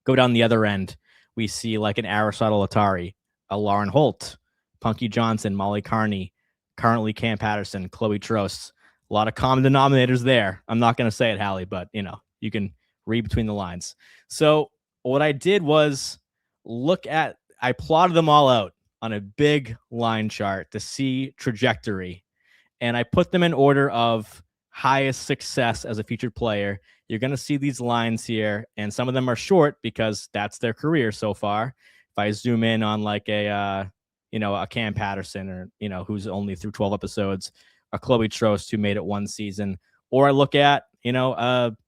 Go down the other end, we see like an Aristotle Atari, a Lauren Holt, Punky Johnson, Molly Carney, currently Cam Patterson, Chloe Trost. A lot of common denominators there. I'm not going to say it, Hallie, but you can read between the lines. So what I did was I plotted them all out on a big line chart to see trajectory, and I put them in order of highest success as a featured player. You're going to see these lines here, and some of them are short because that's their career so far. If I zoom in on like a Cam Patterson, or who's only through 12 episodes, a Chloe Trost who made it one season, or I look at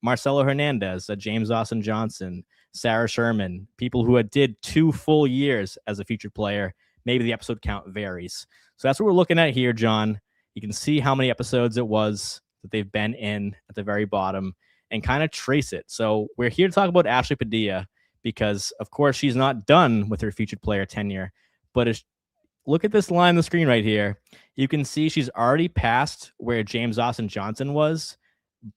Marcelo Hernandez, a James Austin Johnson, Sarah Sherman, people who had did 2 full years as a featured player. Maybe the episode count varies. So that's what we're looking at here, John. You can see how many episodes it was that they've been in at the very bottom and kind of trace it. So we're here to talk about Ashley Padilla because, of course, she's not done with her featured player tenure. But look at this line on the screen right here. You can see she's already passed where James Austin Johnson was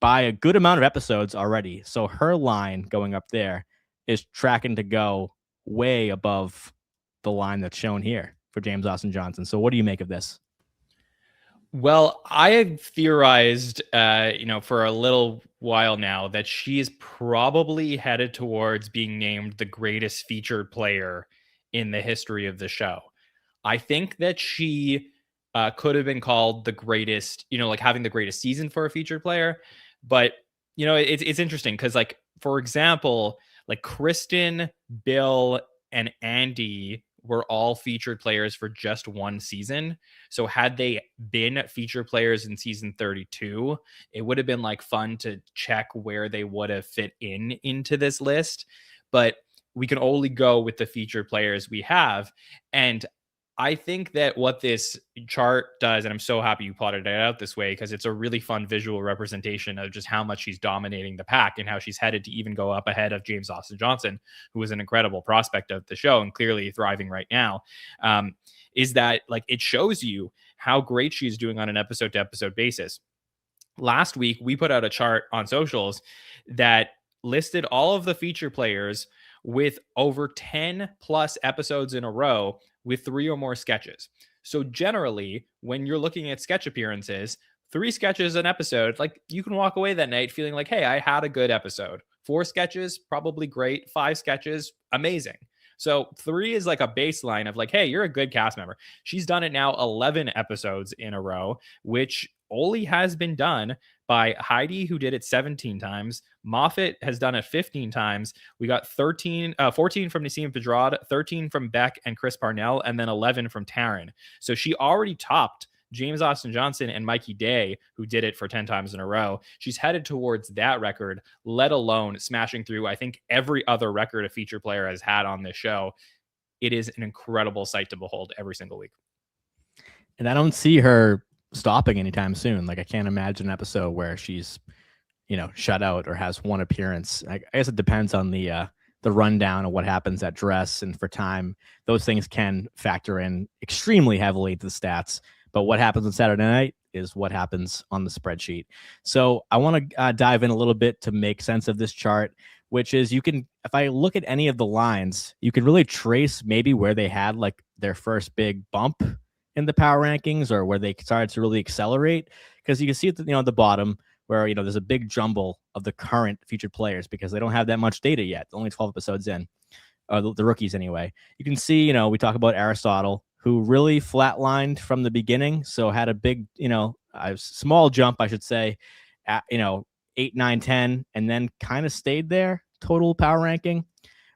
by a good amount of episodes already. So her line going up there is tracking to go way above the line that's shown here for James Austin Johnson. So what do you make of this? Well, I have theorized, for a little while now that she is probably headed towards being named the greatest featured player in the history of the show. I think that she could have been called the greatest, like having the greatest season for a featured player. But, it's interesting because, like, for example, like Kristen, Bill, and Andy were all featured players for just one season. So had they been featured players in season 32, it would have been like fun to check where they would have fit into this list. But we can only go with the featured players we have. And I think that what this chart does, and I'm so happy you plotted it out this way, because it's a really fun visual representation of just how much she's dominating the pack and how she's headed to even go up ahead of James Austin Johnson, who is an incredible prospect of the show and clearly thriving right now, is that like it shows you how great she's doing on an episode to episode basis. Last week, we put out a chart on socials that listed all of the feature players with over 10 plus episodes in a row with 3 or more sketches. So generally, when you're looking at sketch appearances, 3 sketches an episode, like you can walk away that night feeling like, hey, I had a good episode. 4 sketches, probably great. 5 sketches, amazing. So 3 is like a baseline of like, hey, you're a good cast member. She's done it now 11 episodes in a row, which only has been done by Heidi, who did it 17 times. Moffat has done it 15 times. We got 14 from Nasim Pedrad, 13 from Beck and Chris Parnell, and then 11 from Taryn. So she already topped James Austin Johnson and Mikey Day, who did it for 10 times in a row. She's headed towards that record, let alone smashing through, I think, every other record a feature player has had on this show. It is an incredible sight to behold every single week. And I don't see her stopping anytime soon. Like I can't imagine an episode where she's, shut out or has one appearance. I guess it depends on the rundown of what happens at dress and for time. Those things can factor in extremely heavily to the stats. But what happens on Saturday night is what happens on the spreadsheet. So I want to dive in a little bit to make sense of this chart, which is if I look at any of the lines, you can really trace maybe where they had like their first big bump in the power rankings or where they started to really accelerate, because you can see at the bottom where there's a big jumble of the current featured players because they don't have that much data yet. Only 12 episodes in, the rookies anyway. You can see we talk about Aristotle, who really flatlined from the beginning, so had a big a small jump, I should say, at 8, 9, 10, and then kind of stayed there total power ranking.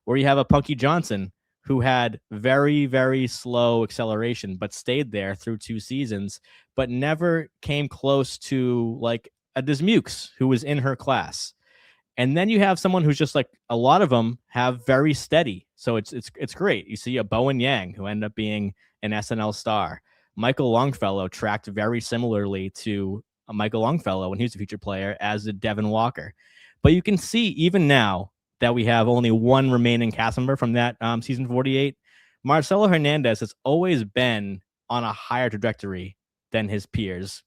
Where you have a Punky Johnson, who had very, very slow acceleration, but stayed there through 2 seasons, but never came close to like a Dismukes, who was in her class. And then you have someone who's just like, a lot of them have very steady. So it's great. You see a Bowen Yang who ended up being an SNL star. Michael Longfellow tracked very similarly to Michael Longfellow when he was a featured player, as did Devin Walker. But you can see even now that we have only one remaining cast member from that season 48, Marcelo Hernandez has always been on a higher trajectory than his peers.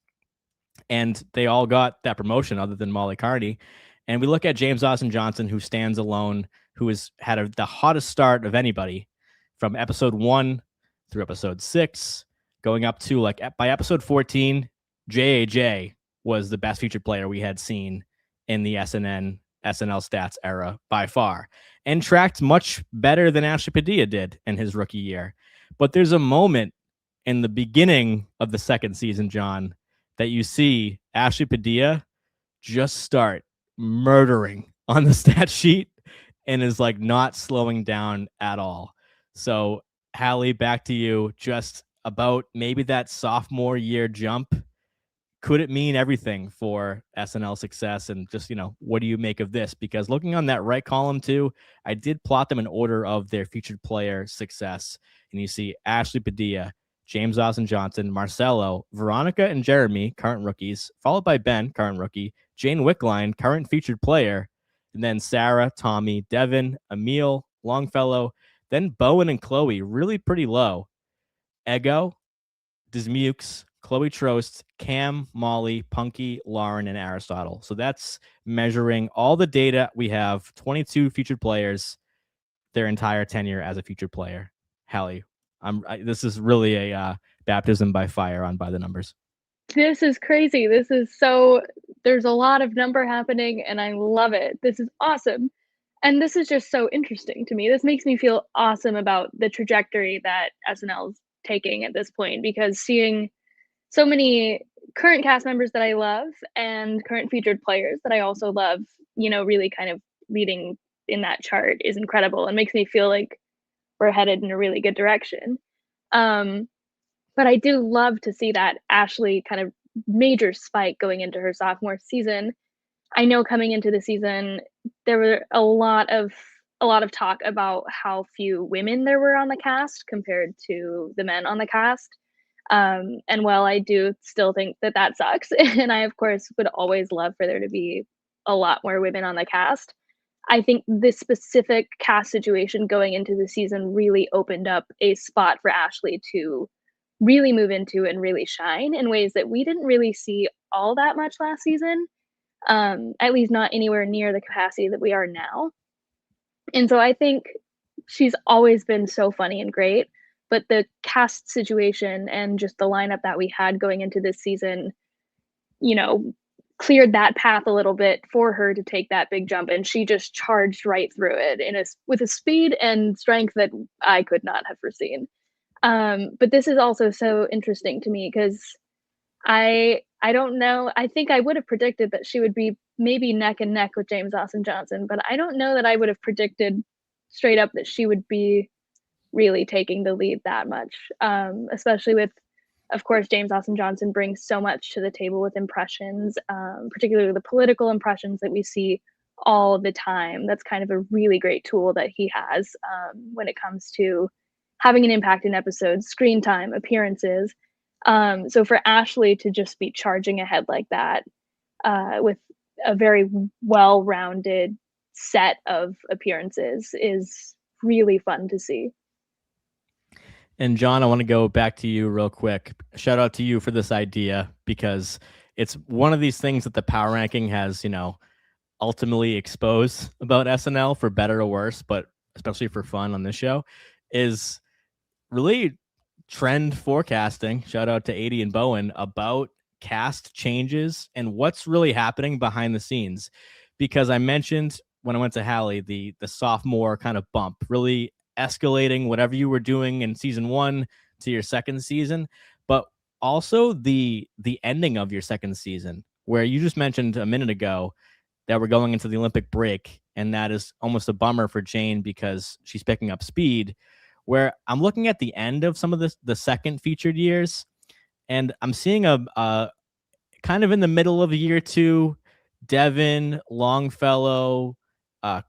And they all got that promotion other than Molly Carney. And we look at James Austin Johnson, who stands alone, who has had the hottest start of anybody from episode 1 through episode 6, going up to like by episode 14, JAJ was the best featured player we had seen in the SNL stats era by far, and tracked much better than Ashley Padilla did in his rookie year. But there's a moment in the beginning of the second season, John, that you see Ashley Padilla just start murdering on the stat sheet and is like not slowing down at all. So Halle, back to you. Just about maybe that sophomore year jump. Could it mean everything for SNL success? And just, what do you make of this? Because looking on that right column too, I did plot them in order of their featured player success. And you see Ashley Padilla, James Austin Johnson, Marcelo, Veronica and Jeremy, current rookies, followed by Ben, current rookie, Jane Wickline, current featured player, and then Sarah, Tommy, Devin, Emil, Longfellow, then Bowen and Chloe, really pretty low. Ego, Dismukes, Chloe Trost, Cam, Molly, Punky, Lauren, and Aristotle. So that's measuring all the data. We have 22 featured players, their entire tenure as a featured player. Halle, this is really a baptism by fire on By the Numbers. This is crazy. There's a lot of number happening and I love it. This is awesome. And this is just so interesting to me. This makes me feel awesome about the trajectory that SNL's taking at this point, because seeing so many current cast members that I love and current featured players that I also love, really kind of leading in that chart is incredible and makes me feel like we're headed in a really good direction. But I do love to see that Ashley kind of major spike going into her sophomore season. I know coming into the season, there were a lot of talk about how few women there were on the cast compared to the men on the cast. And while I do still think that sucks, and I of course would always love for there to be a lot more women on the cast, I think this specific cast situation going into the season really opened up a spot for Ashley to really move into and really shine in ways that we didn't really see all that much last season, at least not anywhere near the capacity that we are now. And so I think she's always been so funny and great, but the cast situation and just the lineup that we had going into this season, cleared that path a little bit for her to take that big jump, and she just charged right through it with a speed and strength that I could not have foreseen. But this is also so interesting to me because I don't know. I think I would have predicted that she would be maybe neck and neck with James Austin Johnson, but I don't know that I would have predicted straight up that she would be really taking the lead that much, especially with, of course, James Austin Johnson brings so much to the table with impressions, particularly the political impressions that we see all the time. That's kind of a really great tool that he has when it comes to having an impact in episodes, screen time, appearances. So for Ashley to just be charging ahead like that with a very well-rounded set of appearances is really fun to see. And John, I want to go back to you real quick. Shout out to you for this idea, because it's one of these things that the power ranking has, ultimately exposed about SNL, for better or worse, but especially for fun on this show, is really trend forecasting. Shout out to 80 and Bowen about cast changes and what's really happening behind the scenes. Because I mentioned when I went to Halle, the sophomore kind of bump, really escalating whatever you were doing in season 1 to your second season, but also the ending of your second season, where you just mentioned a minute ago that we're going into the Olympic break, and that is almost a bummer for Jane because she's picking up speed. Where I'm looking at the end of some of the second featured years, and I'm seeing a kind of in the middle of year 2, Devin, Longfellow,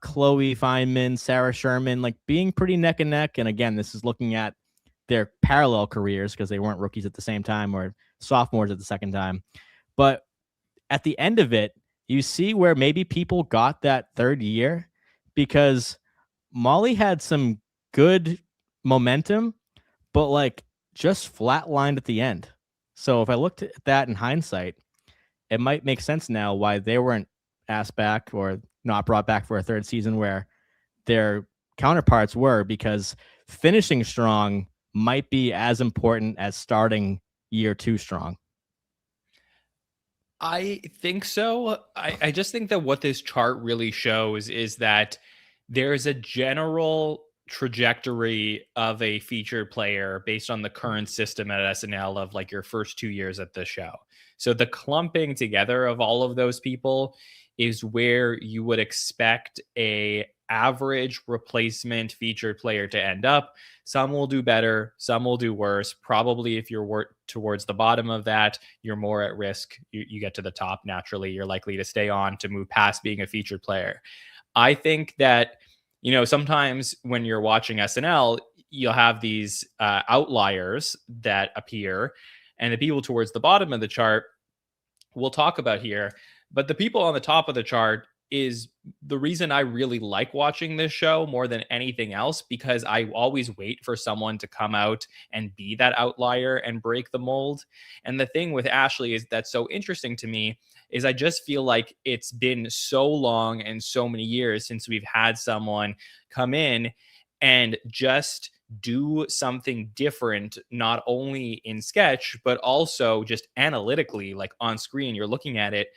Chloe Feynman, Sarah Sherman, like being pretty neck and neck. And again, this is looking at their parallel careers because they weren't rookies at the same time or sophomores at the second time. But at the end of it, you see where maybe people got that third year because Molly had some good momentum, but like just flatlined at the end. So if I looked at that in hindsight, it might make sense now why they weren't asked back or not brought back for a third season where their counterparts were, because finishing strong might be as important as starting year 2 strong. I think so. I just think that what this chart really shows is that there's a general trajectory of a featured player based on the current system at SNL of like your first 2 years at the show. So the clumping together of all of those people is where you would expect a average replacement featured player to end up. Some will do better, some will do worse. Probably if you're towards the bottom of that, you're more at risk. You get to the top naturally, you're likely to stay on to move past being a featured player. I think that, you know, sometimes when you're watching SNL, you'll have these outliers that appear, and the people towards the bottom of the chart we'll talk about here. But the people on the top of the chart is the reason I really like watching this show more than anything else, because I always wait for someone to come out and be that outlier and break the mold. And the thing with Ashley is that's so interesting to me is I just feel like it's been so long and so many years since we've had someone come in and just do something different, not only in sketch, but also just analytically, like on screen, you're looking at it.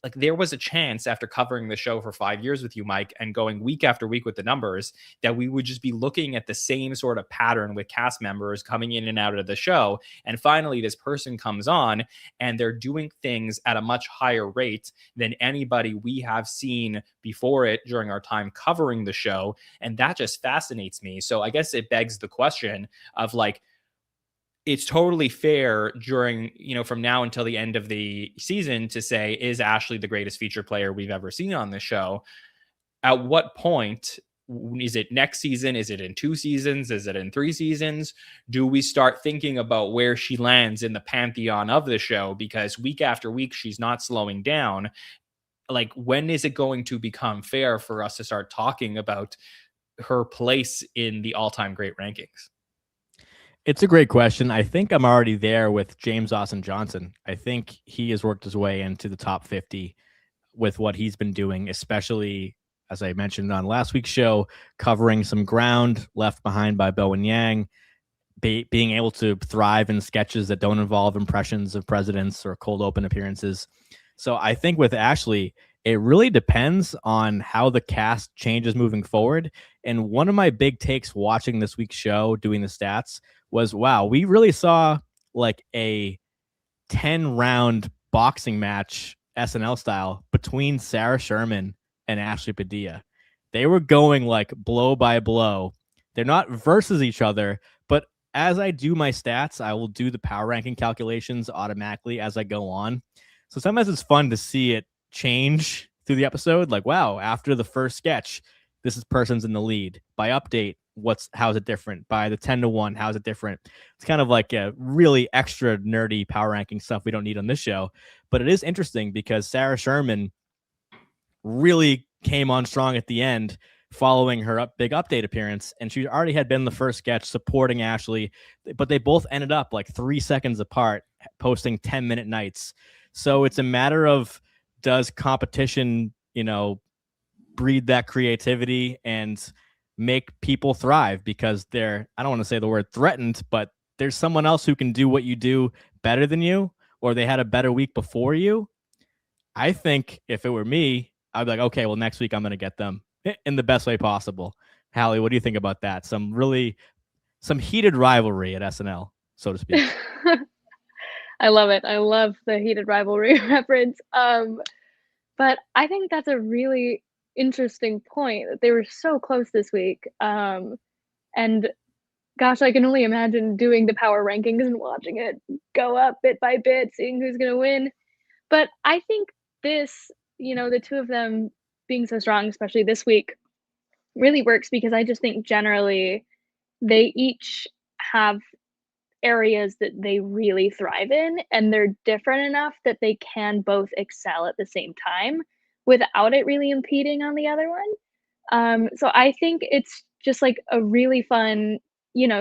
Like there was a chance after covering the show for 5 years with you, Mike, and going week after week with the numbers, that we would just be looking at the same sort of pattern with cast members coming in and out of the show. And finally, this person comes on and they're doing things at a much higher rate than anybody we have seen before it during our time covering the show. And that just fascinates me. So I guess it begs the question of like, it's totally fair during, you know, from now until the end of the season to say, is Ashley the greatest featured player we've ever seen on this show? At what point, is it next season? Is it in 2 seasons? Is it in 3 seasons? Do we start thinking about where she lands in the pantheon of the show? Because week after week, she's not slowing down. Like, when is it going to become fair for us to start talking about her place in the all-time great rankings? It's a great question. I think I'm already there with James Austin Johnson. I think he has worked his way into the top 50 with what he's been doing, especially, as I mentioned on last week's show, covering some ground left behind by Bo and Yang, being able to thrive in sketches that don't involve impressions of presidents or cold open appearances. So I think with Ashley, it really depends on how the cast changes moving forward. And one of my big takes watching this week's show, doing the stats, was, wow, we really saw like a 10-round boxing match, SNL style, between Sarah Sherman and Ashley Padilla. They were going like blow by blow. They're not versus each other, but as I do my stats, I will do the power ranking calculations automatically as I go on. So sometimes it's fun to see it change through the episode. Like, wow, after the first sketch, this person's in the lead. By update, how's it different? By the 10-1, how's it different? It's kind of like a really extra nerdy power ranking stuff we don't need on this show. But it is interesting because Sarah Sherman really came on strong at the end following her big update appearance. And she already had been in the first sketch supporting Ashley, but they both ended up like 3 seconds apart posting 10-minute nights. So it's a matter of, does competition, you know, breed that creativity and make people thrive because they're, I don't want to say the word threatened, but there's someone else who can do what you do better than you, or they had a better week before you. I think if it were me, I'd be like, okay, well, next week I'm going to get them in the best way possible. Hallie, what do you think about that? Some heated rivalry at SNL, so to speak. I love it. I love the heated rivalry reference. But I think that's a really interesting point that they were so close this week. And gosh, I can only imagine doing the power rankings and watching it go up bit by bit, seeing who's going to win. But I think this the two of them being so strong, especially this week, really works because I just think generally they each have areas that they really thrive in, and they're different enough that they can both excel at the same time without it really impeding on the other one. So I think it's just like a really fun,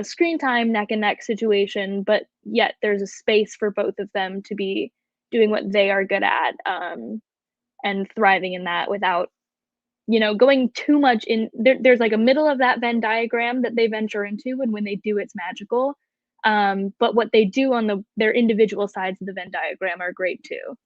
screen time neck and neck situation, but yet there's a space for both of them to be doing what they are good at, and thriving in that without, going too much in there's like a middle of that Venn diagram that they venture into, and when they do, it's magical. But what they do on their individual sides of the Venn diagram are great too.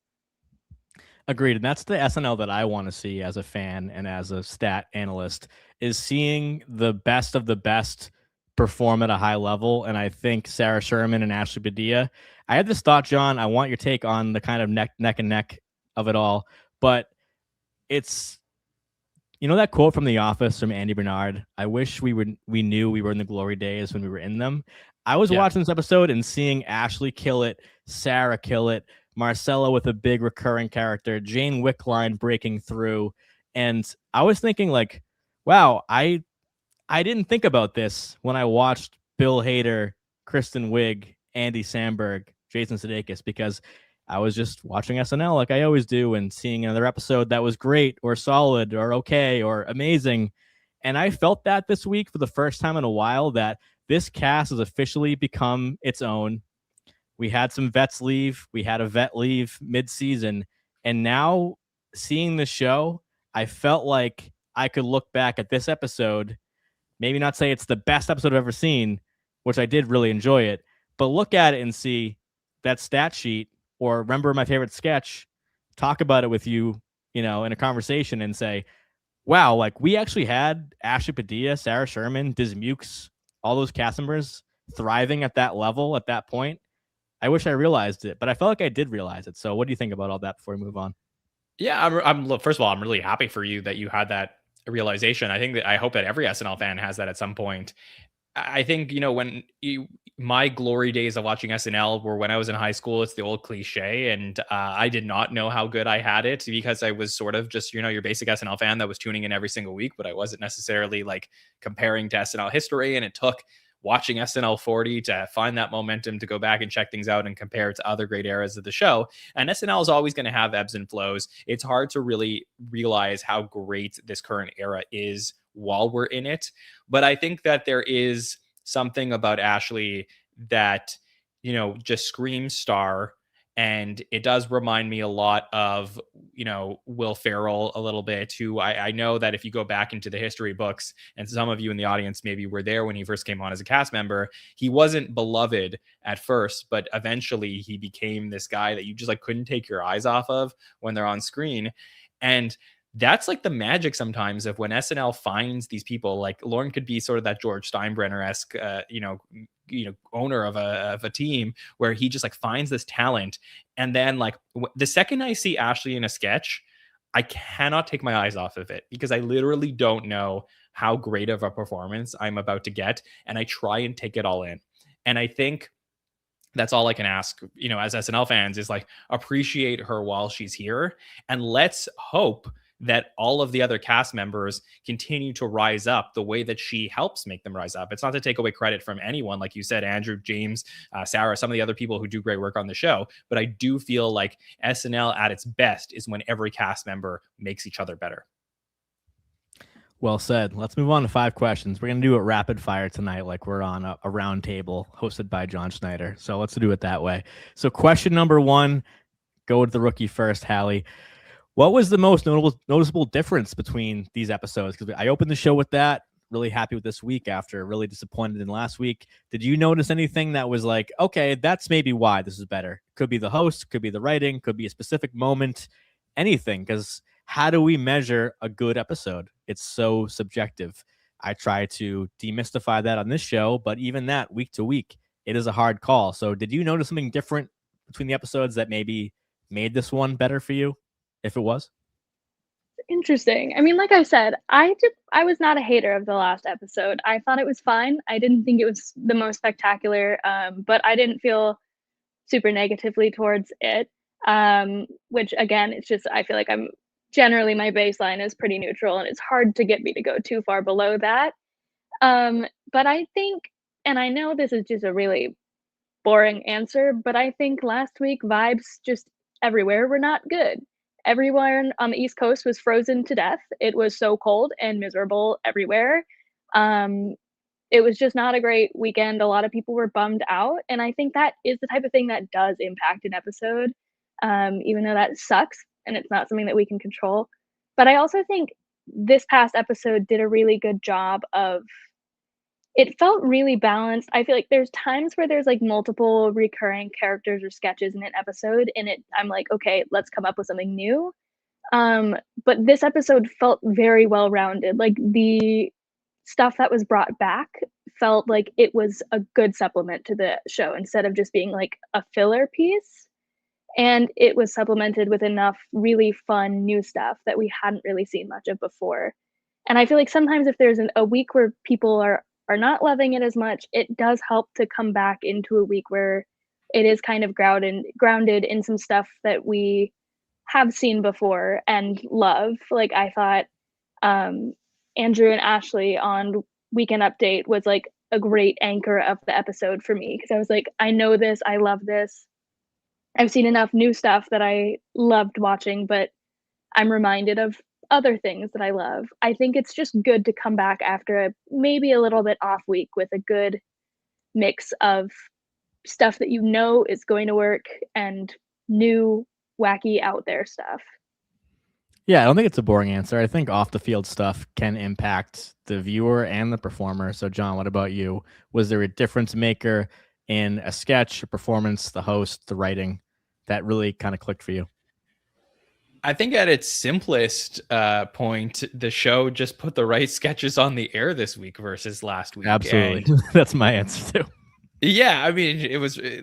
Agreed. And that's the SNL that I want to see as a fan and as a stat analyst, is seeing the best of the best perform at a high level. And I think Sarah Sherman and Ashley Padilla, I had this thought, John, I want your take on the kind of neck and neck of it all. But it's, that quote from The Office from Andy Bernard, I wish we knew we were in the glory days when we were in them. I was watching this episode and seeing Ashley kill it, Sarah kill it, Marcella with a big recurring character, Jane Wickline breaking through. And I was thinking like, wow, I didn't think about this when I watched Bill Hader, Kristen Wiig, Andy Samberg, Jason Sudeikis, because I was just watching SNL like I always do and seeing another episode that was great or solid or okay or amazing. And I felt that this week for the first time in a while, that this cast has officially become its own. We had some vets leave. We had a vet leave mid-season. And now seeing the show, I felt like I could look back at this episode, maybe not say it's the best episode I've ever seen, which I did really enjoy it, but look at it and see that stat sheet or remember my favorite sketch, talk about it with you, in a conversation and say, wow, like we actually had Ashley Padilla, Sarah Sherman, Diz Mukes, all those cast members thriving at that level at that point. I wish I realized it, but I felt like I did realize it. So what do you think about all that before we move on? Yeah, I'm first of all, I'm really happy for you that you had that realization. I hope that every SNL fan has that at some point. I think, my glory days of watching SNL were when I was in high school. It's the old cliche. And I did not know how good I had it because I was sort of just, your basic SNL fan that was tuning in every single week, but I wasn't necessarily like comparing to SNL history. And it took watching SNL 40 to find that momentum to go back and check things out and compare it to other great eras of the show. And SNL is always going to have ebbs and flows. It's hard to really realize how great this current era is while we're in it. But I think that there is something about Ashley that, just screams star. And it does remind me a lot of, Will Ferrell a little bit, who I know that if you go back into the history books, and some of you in the audience maybe were there when he first came on as a cast member, he wasn't beloved at first, but eventually he became this guy that you just like couldn't take your eyes off of when they're on screen. And that's like the magic sometimes of when SNL finds these people. Like Lauren could be sort of that George Steinbrenner-esque, owner of a team where he just like finds this talent. And then like the second I see Ashley in a sketch, I cannot take my eyes off of it because I literally don't know how great of a performance I'm about to get. And I try and take it all in. And I think that's all I can ask, as SNL fans, is like appreciate her while she's here. And let's hope that all of the other cast members continue to rise up the way that she helps make them rise up. It's not to take away credit from anyone, like you said, Andrew, James, Sarah, some of the other people who do great work on the show. But I do feel like SNL at its best is when every cast member makes each other better. Well said. Let's move on to 5 questions. We're going to do it rapid fire tonight, like we're on a round table hosted by Jon Schneider. So let's do it that way. So question number 1, go with the rookie first, Halle. What was the most noticeable difference between these episodes? Because I opened the show with that. Really happy with this week after really disappointed in last week. Did you notice anything that was like, okay, that's maybe why this is better? Could be the host, could be the writing, could be a specific moment, anything. Because how do we measure a good episode? It's so subjective. I try to demystify that on this show, but even that week to week, it is a hard call. So did you notice something different between the episodes that maybe made this one better for you? If it was interesting. I mean, like I said, I was not a hater of the last episode. I thought it was fine. I didn't think it was the most spectacular, but I didn't feel super negatively towards it. Which again, it's just I feel like I'm generally my baseline is pretty neutral, and it's hard to get me to go too far below that. But I think, and I know this is just a really boring answer, but I think last week vibes just everywhere were not good. Everyone on the East Coast was frozen to death. It was so cold and miserable everywhere. Um, it was just not a great weekend. A lot of people were bummed out, and I think that is the type of thing that does impact an episode, even though that sucks and it's not something that we can control. But I also think this past episode did a really good job of, it felt really balanced. I feel like there's times where there's like multiple recurring characters or sketches in an episode, and I'm like, okay, let's come up with something new. But this episode felt very well rounded. Like the stuff that was brought back felt like it was a good supplement to the show instead of just being like a filler piece. And it was supplemented with enough really fun new stuff that we hadn't really seen much of before. And I feel like sometimes if there's a week where people are not loving it as much, it does help to come back into a week where it is kind of grounded in some stuff that we have seen before and love. Like I thought Andrew and Ashley on Weekend Update was like a great anchor of the episode for me, because I was like, I know this, I love this. I've seen enough new stuff that I loved watching, but I'm reminded of other things that I love. I think it's just good to come back after maybe a little bit off week with a good mix of stuff that you know is going to work and new, wacky, out there stuff. Yeah, I don't think it's a boring answer. I think off the field stuff can impact the viewer and the performer. So, John, what about you? Was there a difference maker in a sketch, a performance, the host, the writing that really kind of clicked for you? I think at its simplest point, the show just put the right sketches on the air this week versus last week. Absolutely. That's my answer too. Yeah, I mean, it was a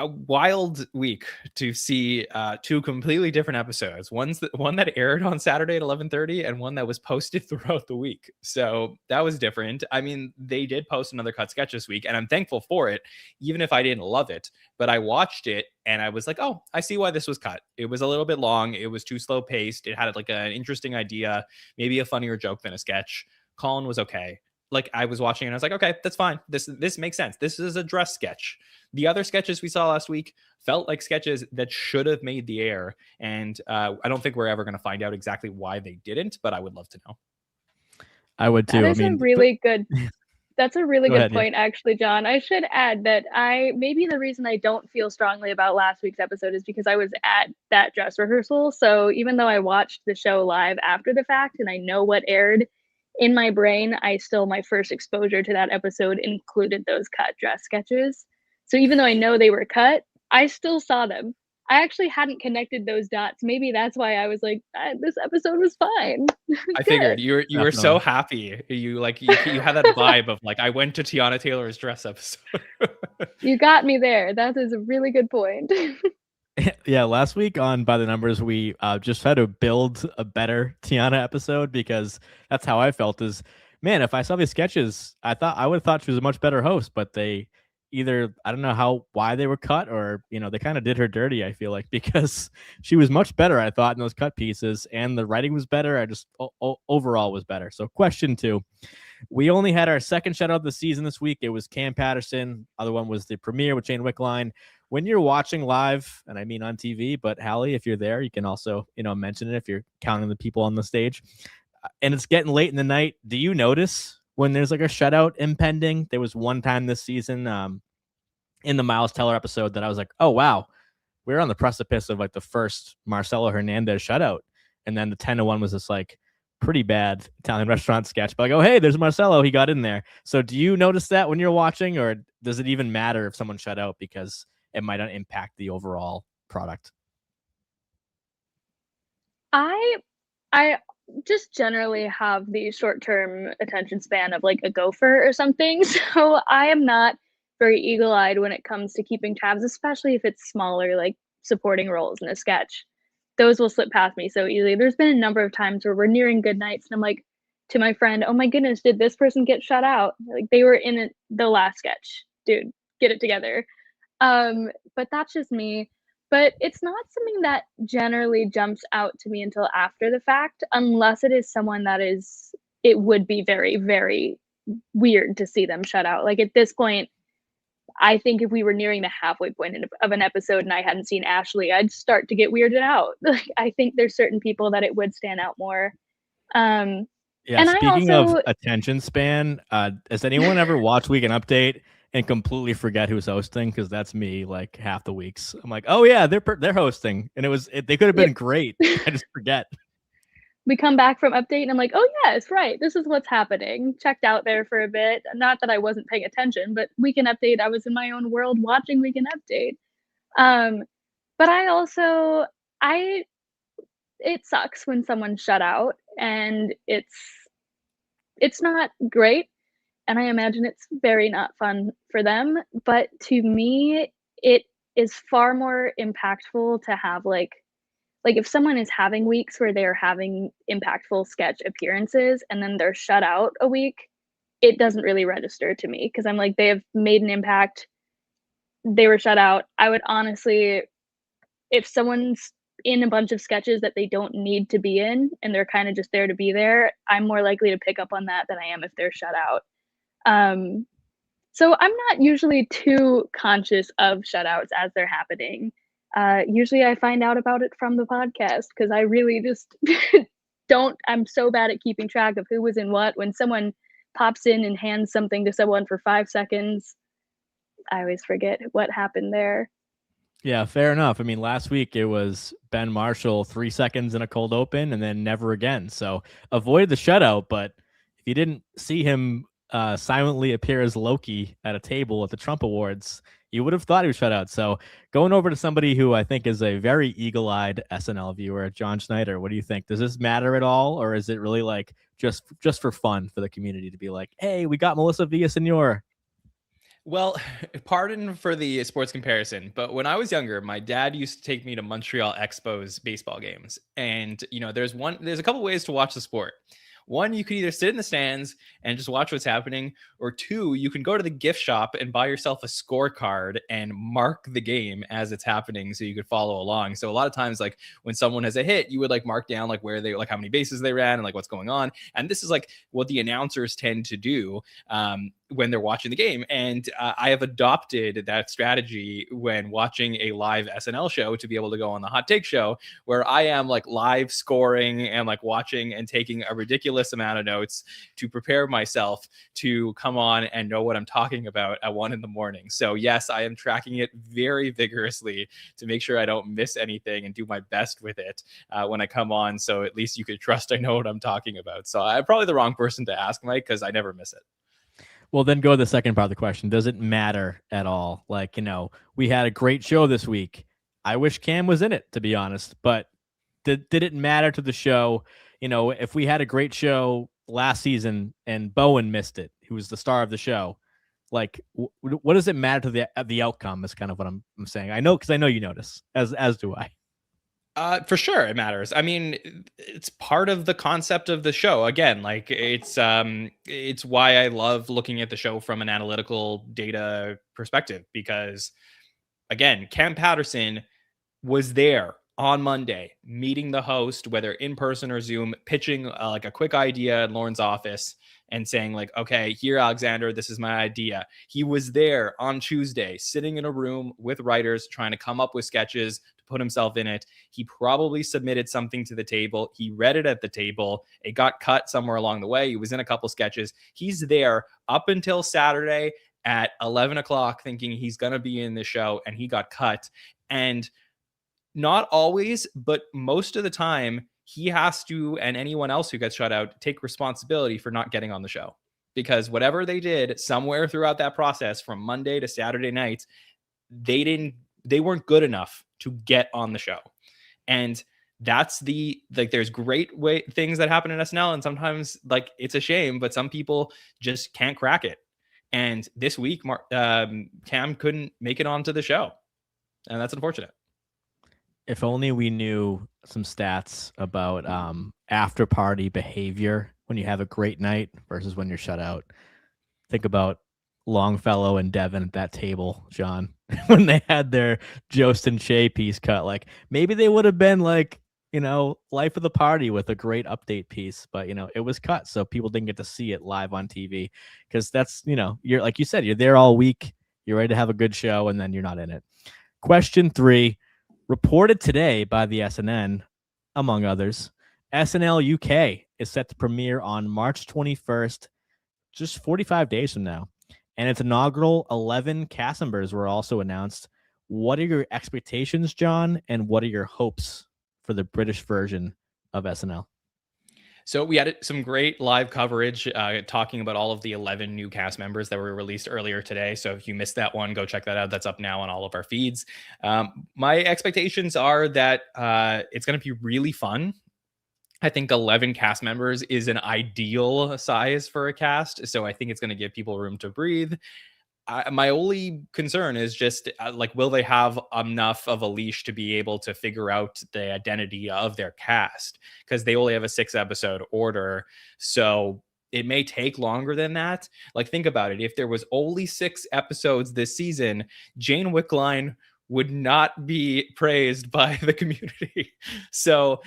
wild week to see two completely different episodes. One that aired on Saturday at 11:30 and one that was posted throughout the week. So that was different. I mean, they did post another cut sketch this week, and I'm thankful for it, even if I didn't love it. But I watched it and I was like, oh, I see why this was cut. It was a little bit long. It was too slow paced. It had like an interesting idea, maybe a funnier joke than a sketch. Colin was okay. Like I was watching and I was like, okay, that's fine. This makes sense. This is a dress sketch. The other sketches we saw last week felt like sketches that should have made the air. And I don't think we're ever going to find out exactly why they didn't, but I would love to know. I would too. That's a really good ahead, point, actually, John. I should add that maybe the reason I don't feel strongly about last week's episode is because I was at that dress rehearsal. So even though I watched the show live after the fact and I know what aired, in my brain, my first exposure to that episode included those cut dress sketches. So even though I know they were cut, I still saw them. I actually hadn't connected those dots. Maybe that's why I was like, this episode was fine. I figured you were so happy. You had that vibe of like, I went to Tiana Taylor's dress episode. You got me there. That is a really good point. Yeah, last week on By the Numbers, we just had to build a better Tiana episode, because that's how I felt. Is, man, if I saw these sketches, I would have thought she was a much better host, but they either, I don't know why they were cut, or they kind of did her dirty, I feel like, because she was much better, I thought, in those cut pieces, and the writing was better. I just overall was better. So question 2. We only had our second shout out of the season this week. It was Cam Patterson. Other one was the premiere with Jane Wickline. When you're watching live, and I mean on TV, but Halle, if you're there, you can also, mention it if you're counting the people on the stage. And it's getting late in the night. Do you notice when there's like a shutout impending? There was one time this season in the Miles Teller episode that I was like, oh, wow, we're on the precipice of like the first Marcelo Hernandez shutout. And then the 10-1 was this like pretty bad Italian restaurant sketch, but like, oh, hey, there's Marcelo, he got in there. So do you notice that when you're watching, or does it even matter if someone shut out because it might not impact the overall product? I just generally have the short-term attention span of like a gopher or something. So I am not very eagle-eyed when it comes to keeping tabs, especially if it's smaller, like supporting roles in a sketch. Those will slip past me so easily. There's been a number of times where we're nearing good nights and I'm like to my friend, oh my goodness, did this person get shut out? Like they were in the last sketch. Dude, get it together. But that's just me. but it's not something that generally jumps out to me until after the fact, unless it is someone that it would be very, very weird to see them shut out. Like, at this point, I think if we were nearing the halfway point of an episode and I hadn't seen Ashley, I'd start to get weirded out. Like, I think there's certain people that it would stand out more. Yeah, And speaking I also, of attention span, has anyone ever watched Weekend Update and completely forget who's hosting? Because that's me, like half the weeks. I'm like, oh yeah, they're hosting, and they could have been great. I just forget. we come back from update and I'm like, oh yes, right, this is what's happening. Checked out there for a bit. Not that I wasn't paying attention, but Weekend Update, I was in my own world watching Weekend Update. But it sucks when someone's shut out, and it's not great, and I imagine it's very not fun for them, but to me, it is far more impactful to have, like if someone is having weeks where they're having impactful sketch appearances and then they're shut out a week, it doesn't really register to me, because I'm like, they have made an impact, they were shut out. I would honestly, if someone's in a bunch of sketches that they don't need to be in and they're kind of just there to be there, I'm more likely to pick up on that than I am if they're shut out. So I'm not usually too conscious of shutouts as they're happening. Usually I find out about it from the podcast, because I really just I'm so bad at keeping track of who was in what. When someone pops in and hands something to someone for 5 seconds, I always forget what happened there. Yeah, fair enough. I mean, last week it was Ben Marshall 3 seconds in a cold open and then never again. So avoid the shutout, but if you didn't see him silently appear as Loki at a table at the Trump Awards, you would have thought he was shut out. So going over to somebody who I think is a very eagle-eyed SNL viewer, Jon Schneider, what do you think? Does this matter at all, or is it really like just for fun for the community to be like, hey, we got Melissa Villaseñor? Well, pardon for the sports comparison, but when I was younger, my dad used to take me to Montreal Expos baseball games. And, there's a couple ways to watch the sport. One, you could either sit in the stands and just watch what's happening, or two, you can go to the gift shop and buy yourself a scorecard and mark the game as it's happening so you could follow along. So a lot of times, like when someone has a hit, you would like mark down like where they, like how many bases they ran and like what's going on. And this is like what the announcers tend to do when they're watching the game. And I have adopted that strategy when watching a live SNL show to be able to go on the Hot Take show, where I am like live scoring and like watching and taking a ridiculous amount of notes to prepare myself to come on and know what I'm talking about at 1 a.m. So yes, I am tracking it very vigorously to make sure I don't miss anything and do my best with it when I come on. So at least you could trust I know what I'm talking about. So I'm probably the wrong person to ask, Mike, because I never miss it. Well, then go to the second part of the question. Does it matter at all? Like, we had a great show this week. I wish Cam was in it, to be honest, but did it matter to the show? If we had a great show last season and Bowen missed it, who was the star of the show, like, what does it matter to the outcome is kind of what I'm saying. I know, because I know you notice, as do I. For sure, it matters. I mean, it's part of the concept of the show. Again, like it's why I love looking at the show from an analytical data perspective, because again, Cam Patterson was there on Monday, meeting the host, whether in person or Zoom, pitching like a quick idea in Lauren's office and saying like, okay, here, Alexander, this is my idea. He was there on Tuesday, sitting in a room with writers, trying to come up with sketches to put himself in it. He probably submitted something to the table. He read it at the table. It got cut somewhere along the way. He was in a couple sketches. He's there up until Saturday at 11 o'clock thinking he's going to be in the show, and he got cut. And not always, but most of the time, he has to, and anyone else who gets shut out, take responsibility for not getting on the show, because whatever they did somewhere throughout that process from Monday to Saturday night, they weren't good enough to get on the show. And that's there's great things that happen in SNL, and sometimes like it's a shame, but some people just can't crack it. And this week, Cam couldn't make it onto the show, and that's unfortunate. If only we knew some stats about after party behavior when you have a great night versus when you're shut out. Think about Longfellow and Devin at that table, John, when they had their Jost and Shay piece cut. Like maybe they would have been like, life of the party with a great update piece, but it was cut, so people didn't get to see it live on TV because that's you're like you said, you're there all week, you're ready to have a good show, and then you're not in it. Question 3, reported today by the SNN, among others, SNL UK is set to premiere on March 21st, just 45 days from now. And its inaugural 11 cast members were also announced. What are your expectations, John? And what are your hopes for the British version of SNL? So we had some great live coverage talking about all of the 11 new cast members that were released earlier today. So if you missed that one, go check that out. That's up now on all of our feeds. My expectations are that it's going to be really fun. I think 11 cast members is an ideal size for a cast. So I think it's going to give people room to breathe. My only concern is just will they have enough of a leash to be able to figure out the identity of their cast? Because they only have a 6-episode order. So it may take longer than that. Like, think about it. If there was only 6 episodes this season, Jane Wickline would not be praised by the community. So,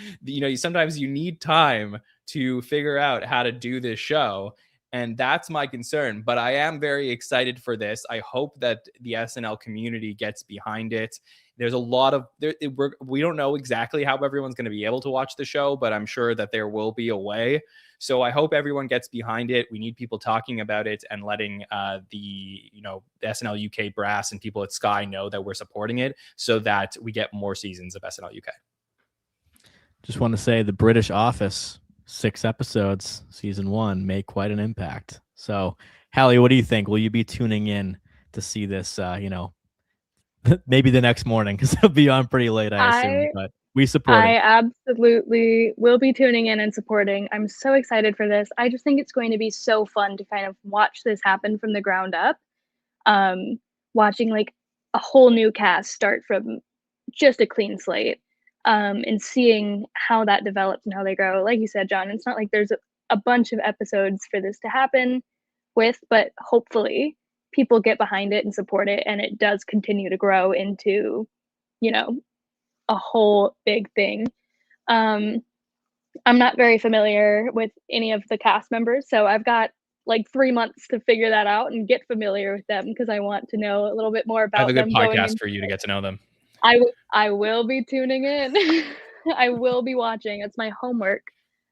sometimes you need time to figure out how to do this show. And that's my concern. But I am very excited for this. I hope that the SNL community gets behind it. There's a lot of, we don't know exactly how everyone's going to be able to watch the show, but I'm sure that there will be a way. So I hope everyone gets behind it. We need people talking about it and letting the SNL UK brass and people at Sky know that we're supporting it so that we get more seasons of SNL UK. Just want to say the British Office, 6 episodes, season 1, made quite an impact. So, Halle, what do you think? Will you be tuning in to see this, maybe the next morning, because it'll be on pretty late, I assume, but we support it. I absolutely will be tuning in and supporting. I'm so excited for this. I just think it's going to be so fun to kind of watch this happen from the ground up. Watching like a whole new cast start from just a clean slate, and seeing how that develops and how they grow. Like you said, John, it's not like there's a bunch of episodes for this to happen with, but hopefully people get behind it and support it, and it does continue to grow into, a whole big thing. I'm not very familiar with any of the cast members, so I've got like 3 months to figure that out and get familiar with them because I want to know a little bit more about them. I have a good podcast for you to get to know them. I will be tuning in. I will be watching. It's my homework.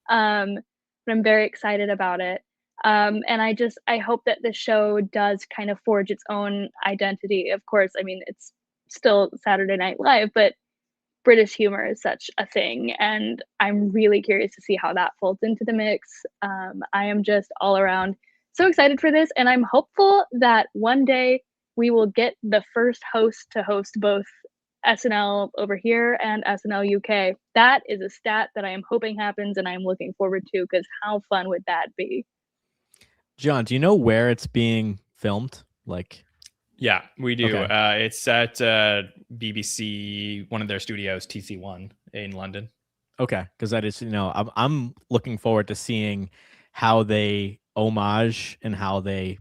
But I'm very excited about it. And I hope that the show does kind of forge its own identity. Of course, I mean, it's still Saturday Night Live, but British humor is such a thing, and I'm really curious to see how that folds into the mix. I am just all around so excited for this, and I'm hopeful that one day we will get the first host to host both SNL over here and SNL UK. That is a stat that I am hoping happens, and I'm looking forward to, because how fun would that be? John, do you know where it's being filmed? Yeah, we do. Okay. It's at BBC, one of their studios, TC1 in London. Okay, because that is, I'm looking forward to seeing how they homage and how they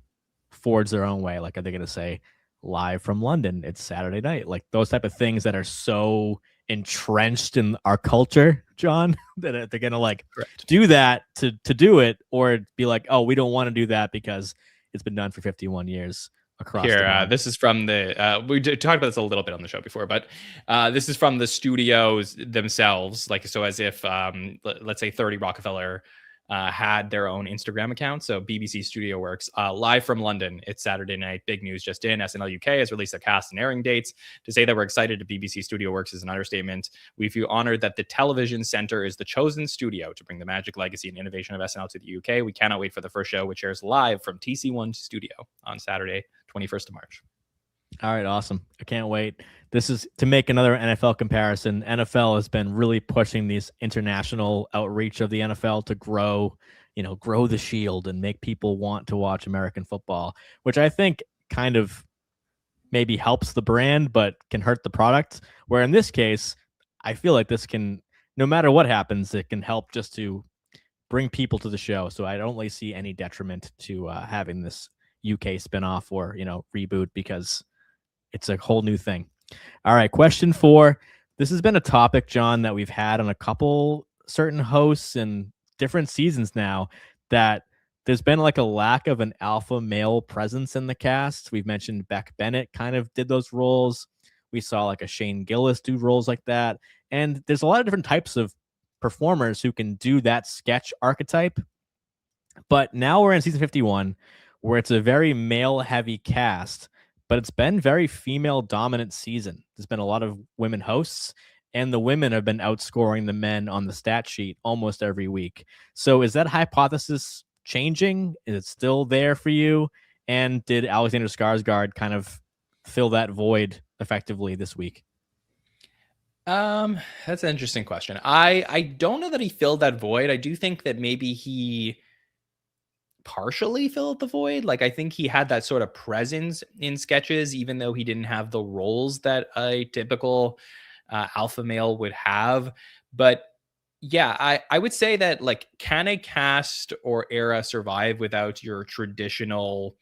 forge their own way. Like, are they going to say live from London? It's Saturday night. Like those type of things that are so entrenched in our culture, John, that they're going to do that to do it, or be like, oh, we don't want to do that because it's been done for 51 years. Here, this is from the we talked about this a little bit on the show before, but this is from the studios themselves. So as if let's say 30 Rockefeller had their own Instagram account. So BBC Studio Works, live from London. It's Saturday night. Big news just in. SNL UK has released their cast and airing dates. To say that we're excited to BBC Studio Works is an understatement. We feel honored that the Television Centre is the chosen studio to bring the magic, legacy, and innovation of SNL to the UK. We cannot wait for the first show, which airs live from TC1 Studio on Saturday, 21st of March. All right, awesome. I can't wait. This is to make another NFL comparison. NFL has been really pushing these international outreach of the NFL to grow the shield and make people want to watch American football, which I think kind of maybe helps the brand, but can hurt the product. Where in this case, I feel like this can, no matter what happens, it can help just to bring people to the show. So I don't really see any detriment to having this UK spinoff or, reboot, because it's a whole new thing. All right, question 4. This has been a topic, John, that we've had on a couple certain hosts in different seasons now, that there's been like a lack of an alpha male presence in the cast. We've mentioned Beck Bennett kind of did those roles. We saw like a Shane Gillis do roles like that. And there's a lot of different types of performers who can do that sketch archetype. But now we're in season 51, where it's a very male heavy cast, but it's been very female dominant season. There's been a lot of women hosts, and the women have been outscoring the men on the stat sheet almost every week. So is that hypothesis changing? Is it still there for you? And did Alexander Skarsgård kind of fill that void effectively this week? That's an interesting question. I don't know that he filled that void. I do think that maybe he partially filled the void. Like, I think he had that sort of presence in sketches, even though he didn't have the roles that a typical alpha male would have. But yeah, I would say that, like, can a cast or era survive without your traditional,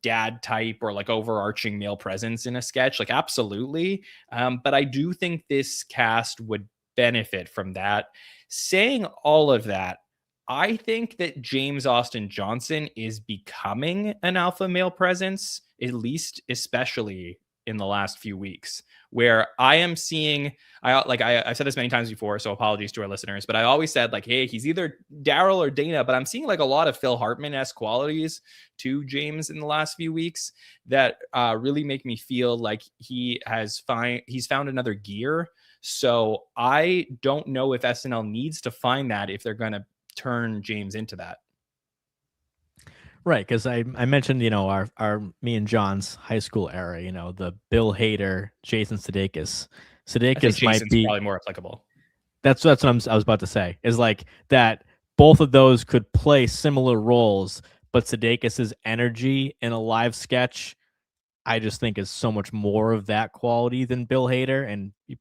dad type or like overarching male presence in a sketch? Like, absolutely. But I do think this cast would benefit from that. Saying all of that, I think that James Austin Johnson is becoming an alpha male presence, at least especially in the last few weeks, where I am seeing, I've said this many times before, so apologies to our listeners, but I always said, like, hey, he's either Daryl or Dana, but I'm seeing like a lot of Phil Hartman-esque qualities to James in the last few weeks that really make me feel like he's found another gear. So I don't know if SNL needs to find that if they're going to turn James into that. Right, because I mentioned, our me and John's high school era, the Bill Hader, Jason Sudeikis. Sudeikis might be probably more applicable. That's what I was about to say, is like that both of those could play similar roles, but Sudeikis' energy in a live sketch, I just think, is so much more of that quality than Bill Hader. And you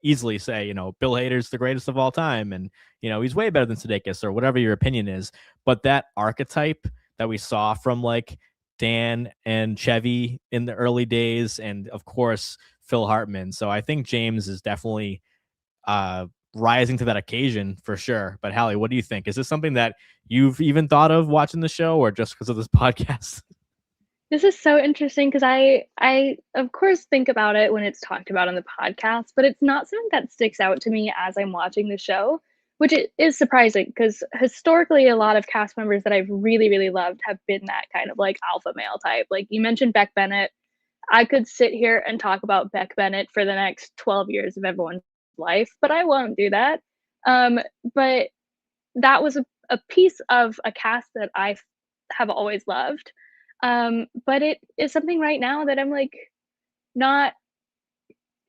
easily say, Bill Hader's the greatest of all time, and he's way better than Sudeikis, or whatever your opinion is. But that archetype that we saw from like Dan and Chevy in the early days, and of course Phil Hartman. So I think James is definitely rising to that occasion for sure. But Halle, what do you think? Is this something that you've even thought of watching the show, or just because of this podcast? This is so interesting because I of course think about it when it's talked about on the podcast, but it's not something that sticks out to me as I'm watching the show, which is surprising because historically a lot of cast members that I've really, really loved have been that kind of like alpha male type. Like you mentioned Beck Bennett. I could sit here and talk about Beck Bennett for the next 12 years of everyone's life, but I won't do that. But that was a piece of a cast that I have always loved. But it is something right now that I'm like not,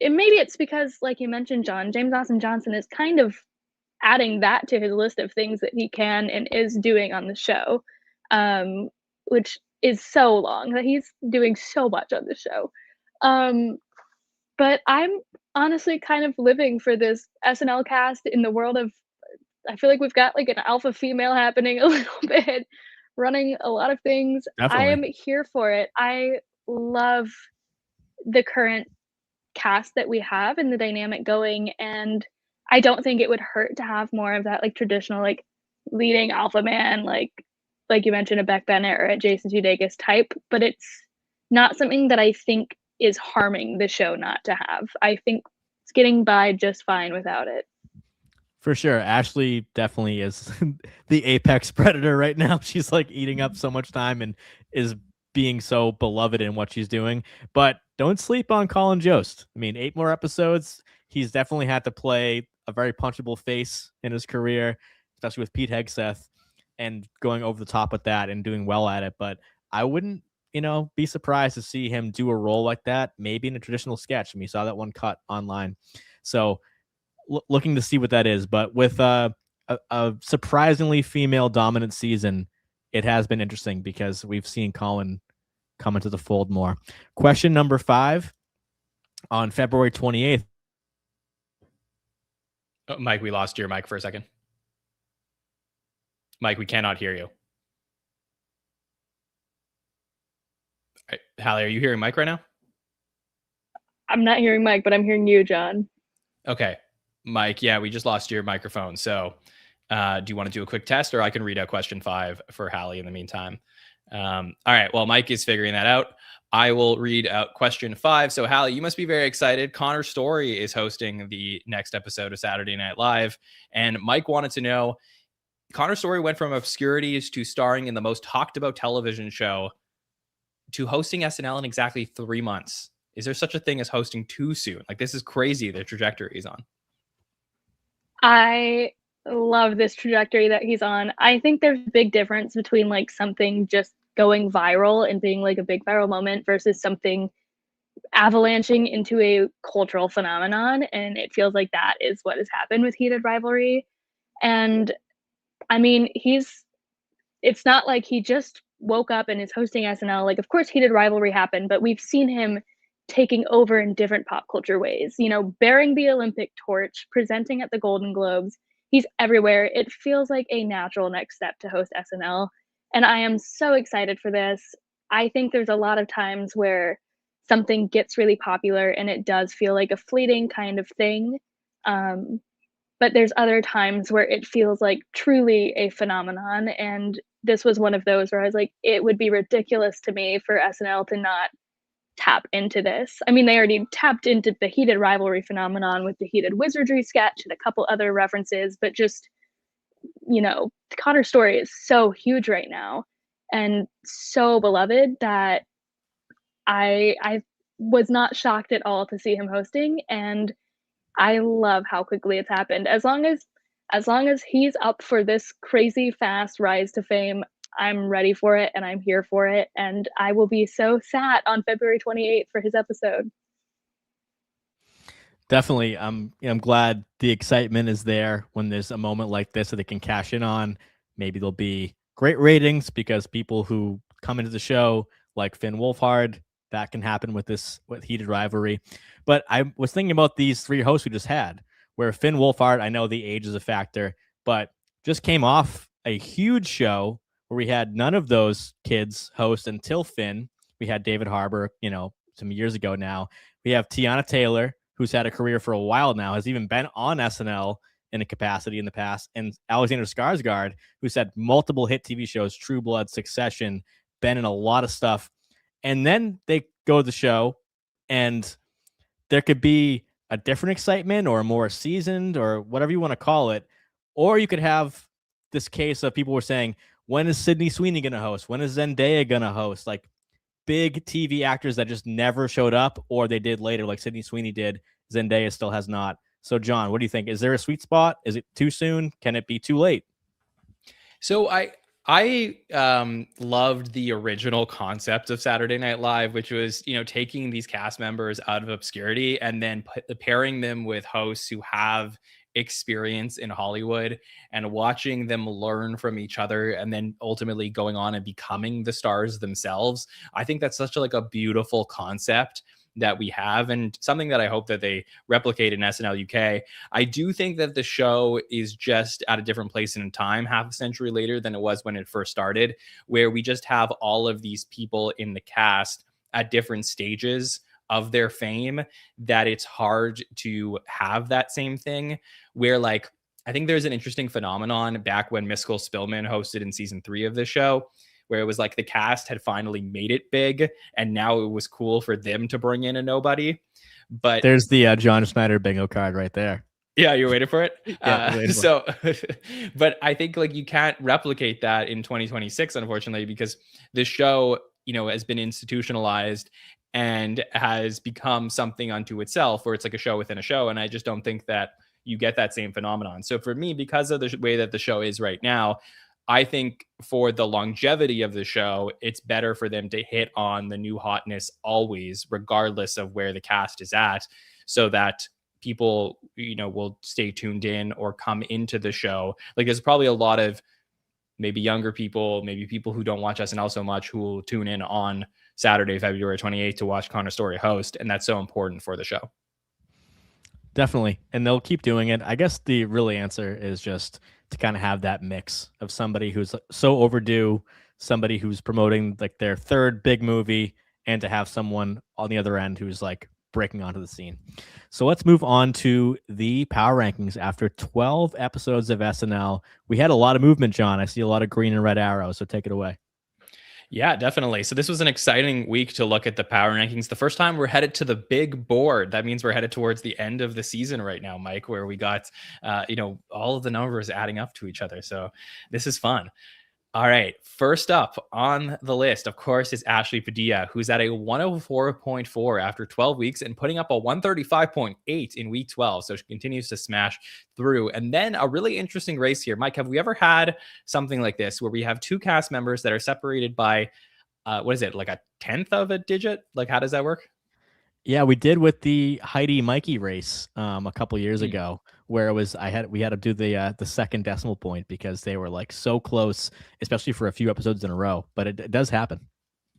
and maybe it's because, like you mentioned, John, James Austin Johnson is kind of adding that to his list of things that he can and is doing on the show, which is so long that he's doing so much on the show. But I'm honestly kind of living for this SNL cast in the world of, I feel like we've got like an alpha female happening a little bit, running a lot of things. Definitely. I am here for it. I love the current cast that we have and the dynamic going, and I don't think it would hurt to have more of that like traditional like leading alpha man, like you mentioned, a Beck Bennett or a Jason Sudeikis type, but it's not something that I think is harming the show not to have. I think it's getting by just fine without it. For sure. Ashley definitely is the apex predator right now. She's like eating up so much time and is being so beloved in what she's doing. But don't sleep on Colin Jost. I mean, 8 more episodes. He's definitely had to play a very punchable face in his career, especially with Pete Hegseth, and going over the top with that and doing well at it. But I wouldn't, be surprised to see him do a role like that, maybe in a traditional sketch. And we saw that one cut online. So looking to see what that is. But with a surprisingly female dominant season, it has been interesting because we've seen Colin come into the fold more. Question number 5. On February 28th. Oh, Mike, we lost your mic for a second. Mike, we cannot hear you. Halle, are you hearing Mike right now? I'm not hearing Mike, but I'm hearing you, John. Okay. Mike, yeah, we just lost your microphone. So do you want to do a quick test, or I can read out question 5 for Halle in the meantime? All right. Well, Mike is figuring that out. I will read out question 5. So Halle, you must be very excited. Connor Story is hosting the next episode of Saturday Night Live. And Mike wanted to know, Connor Story went from obscurities to starring in the most talked about television show to hosting SNL in exactly 3 months. Is there such a thing as hosting too soon? Like, this is crazy, the trajectory he's on. I love this trajectory that he's on. I think there's a big difference between like something just going viral and being like a big viral moment versus something avalanching into a cultural phenomenon. And it feels like that is what has happened with Heated Rivalry. And I mean, it's not like he just woke up and is hosting SNL. Like, of course, Heated Rivalry happened, but we've seen him taking over in different pop culture ways, you know, bearing the Olympic torch, presenting at the Golden Globes. He's everywhere. It feels like a natural next step to host SNL. And I am so excited for this. I think there's a lot of times where something gets really popular and it does feel like a fleeting kind of thing. But there's other times where it feels like truly a phenomenon. And this was one of those where I was like, it would be ridiculous to me for SNL to not tap into this. I mean, they already tapped into the Heated Rivalry phenomenon with the Heated Wizardry sketch and a couple other references, but just, you know, Connor Story is so huge right now and so beloved that I was not shocked at all to see him hosting, and I love how quickly it's happened. As long as he's up for this crazy fast rise to fame, I'm ready for it and I'm here for it. And I will be so sad on February 28th for his episode. Definitely. I'm glad the excitement is there when there's a moment like this that they can cash in on. Maybe there'll be great ratings because people who come into the show like Finn Wolfhard, that can happen with Heated Rivalry. But I was thinking about these 3 hosts we just had, where Finn Wolfhard, I know the age is a factor, but just came off a huge show where we had none of those kids host until Finn. We had David Harbour, you know, some years ago now. We have Tiana Taylor, who's had a career for a while now, has even been on SNL in a capacity in the past, and Alexander Skarsgård, who's had multiple hit TV shows, True Blood, Succession, been in a lot of stuff. And then they go to the show, and there could be a different excitement or a more seasoned or whatever you want to call it. Or you could have this case of people were saying, when is Sydney Sweeney going to host? When is Zendaya going to host? Like big TV actors that just never showed up, or they did later, like Sydney Sweeney did. Zendaya still has not. So, John, what do you think? Is there a sweet spot? Is it too soon? Can it be too late? So I loved the original concept of Saturday Night Live, which was, you know, taking these cast members out of obscurity and then pairing them with hosts who have experience in Hollywood and watching them learn from each other and then ultimately going on and becoming the stars themselves. I think that's such a beautiful concept that we have, and something that I hope that they replicate in SNL UK. I do think that the show is just at a different place in time, half a century later than it was when it first started, where we just have all of these people in the cast at different stages of their fame, that it's hard to have that same thing where, like, I think there's an interesting phenomenon back when Miskell Spillman hosted in season 3 of the show, where it was like the cast had finally made it big and now it was cool for them to bring in a nobody. But there's the Jon Schneider bingo card right there. Yeah, you're waiting for it. Yeah, But I think like you can't replicate that in 2026, unfortunately, because this show, you know, has been institutionalized and has become something unto itself, where it's like a show within a show. And I just don't think that you get that same phenomenon. So for me, because of the way that the show is right now, I think for the longevity of the show, it's better for them to hit on the new hotness always, regardless of where the cast is at, so that people, you know, will stay tuned in or come into the show. Like there's probably a lot of maybe younger people, maybe people who don't watch SNL so much, who will tune in on Saturday, February 28th to watch Connor Story host. And that's so important for the show. Definitely. And they'll keep doing it. I guess the real answer is just to kind of have that mix of somebody who's so overdue, somebody who's promoting like their third big movie, and to have someone on the other end who's like breaking onto the scene. So let's move on to the power rankings. After 12 episodes of SNL, we had a lot of movement, John. I see a lot of green and red arrows, so take it away. Yeah, definitely. So this was an exciting week to look at the power rankings. The first time we're headed to the big board. That means we're headed towards the end of the season right now, Mike, where we got, all of the numbers adding up to each other. So this is fun. All right. First up on the list, of course, is Ashley Padilla, who's at a 104.4 after 12 weeks and putting up a 135.8 in week 12. So she continues to smash through. And then a really interesting race here. Mike, have we ever had something like this where we have two cast members that are separated by, what is it, like a tenth of a digit? Like, how does that work? Yeah, we did with the Heidi Mikey race a couple years ago, where it was we had to do the second decimal point because they were like so close, especially for a few episodes in a row. But it does happen.